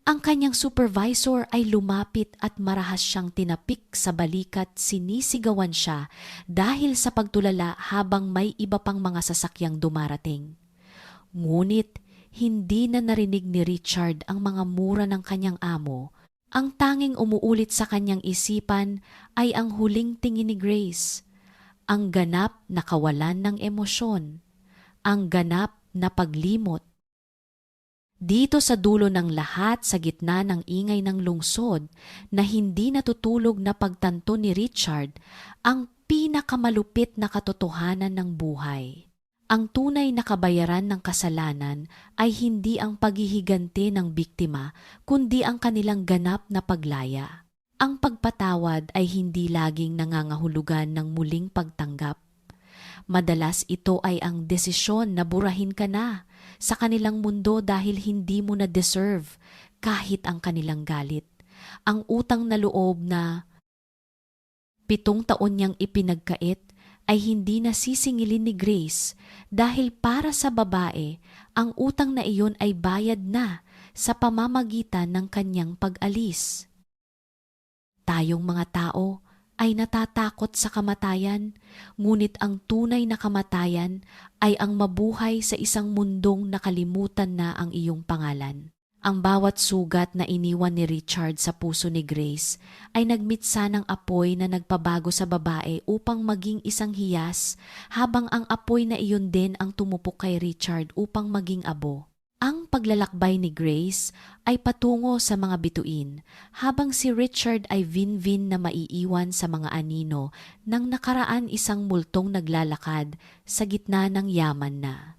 Ang kanyang supervisor ay lumapit at marahas siyang tinapik sa balikat, sinisigawan siya dahil sa pagtulala habang may iba pang mga sasakyang dumarating. Ngunit hindi na narinig ni Richard ang mga mura ng kanyang amo. Ang tanging umuulit sa kanyang isipan ay ang huling tingin ni Grace, ang ganap na kawalan ng emosyon, ang ganap na paglimot. Dito sa dulo ng lahat, sa gitna ng ingay ng lungsod na hindi natutulog na pagtanto ni Richard ang pinakamalupit na katotohanan ng buhay. Ang tunay na kabayaran ng kasalanan ay hindi ang paghihiganti ng biktima, kundi ang kanilang ganap na paglaya. Ang pagpatawad ay hindi laging nangangahulugan ng muling pagtanggap. Madalas ito ay ang desisyon na burahin ka na sa kanilang mundo dahil hindi mo na deserve kahit ang kanilang galit. Ang utang na loob na 7 taon niyang ipinagkait ay hindi na sisingilin ni Grace dahil para sa babae, ang utang na iyon ay bayad na sa pamamagitan ng kanyang pag-alis. Tayong mga tao ay natatakot sa kamatayan, ngunit ang tunay na kamatayan ay ang mabuhay sa isang mundong nakalimutan na ang iyong pangalan. Ang bawat sugat na iniwan ni Richard sa puso ni Grace ay nagmitsa ng apoy na nagpabago sa babae upang maging isang hiyas, habang ang apoy na iyon din ang tumupok kay Richard upang maging abo. Ang paglalakbay ni Grace ay patungo sa mga bituin, habang si Richard ay vinvin na maiiwan sa mga anino nang nakaraan isang multong naglalakad sa gitna ng yaman na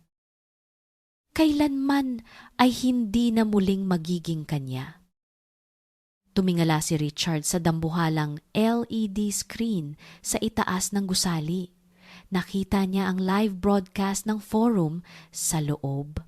kailanman ay hindi na muling magiging kanya. Tumingala si Richard sa dambuhalang LED screen sa itaas ng gusali. Nakita niya ang live broadcast ng forum sa loob.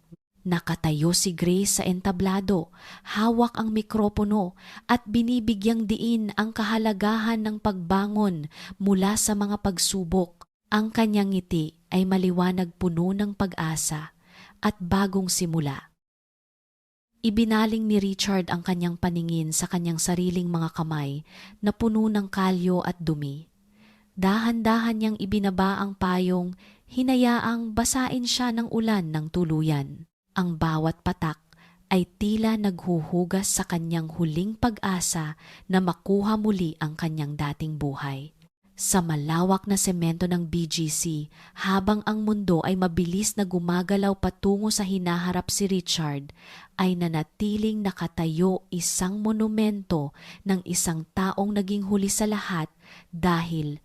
Nakatayo si Grace sa entablado, hawak ang mikropono at binibigyang diin ang kahalagahan ng pagbangon mula sa mga pagsubok. Ang kanyang ngiti ay maliwanag, puno ng pag-asa at bagong simula. Ibinaling ni Richard ang kanyang paningin sa kanyang sariling mga kamay na puno ng kalyo at dumi. Dahan-dahan niyang ibinaba ang payong, hinayaang basain siya ng ulan ng tuluyan. Ang bawat patak ay tila naghuhugas sa kanyang huling pag-asa na makuha muli ang kanyang dating buhay. Sa malawak na semento ng BGC, habang ang mundo ay mabilis na gumagalaw patungo sa hinaharap, si Richard ay nanatiling nakatayo, isang monumento ng isang taong naging huli sa lahat dahil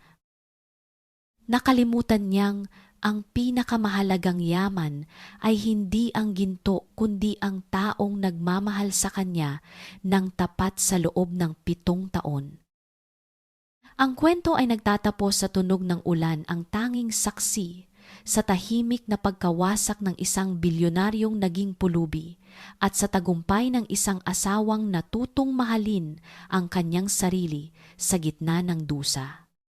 nakalimutan niyang ang pinakamahalagang yaman ay hindi ang ginto kundi ang taong nagmamahal sa kanya ng tapat sa loob ng 7 taon. Ang kwento ay nagtatapos sa tunog ng ulan, ang tanging saksi sa tahimik na pagkawasak ng isang bilyonaryong naging pulubi at sa tagumpay ng isang asawang natutong mahalin ang kanyang sarili sa gitna ng dusa.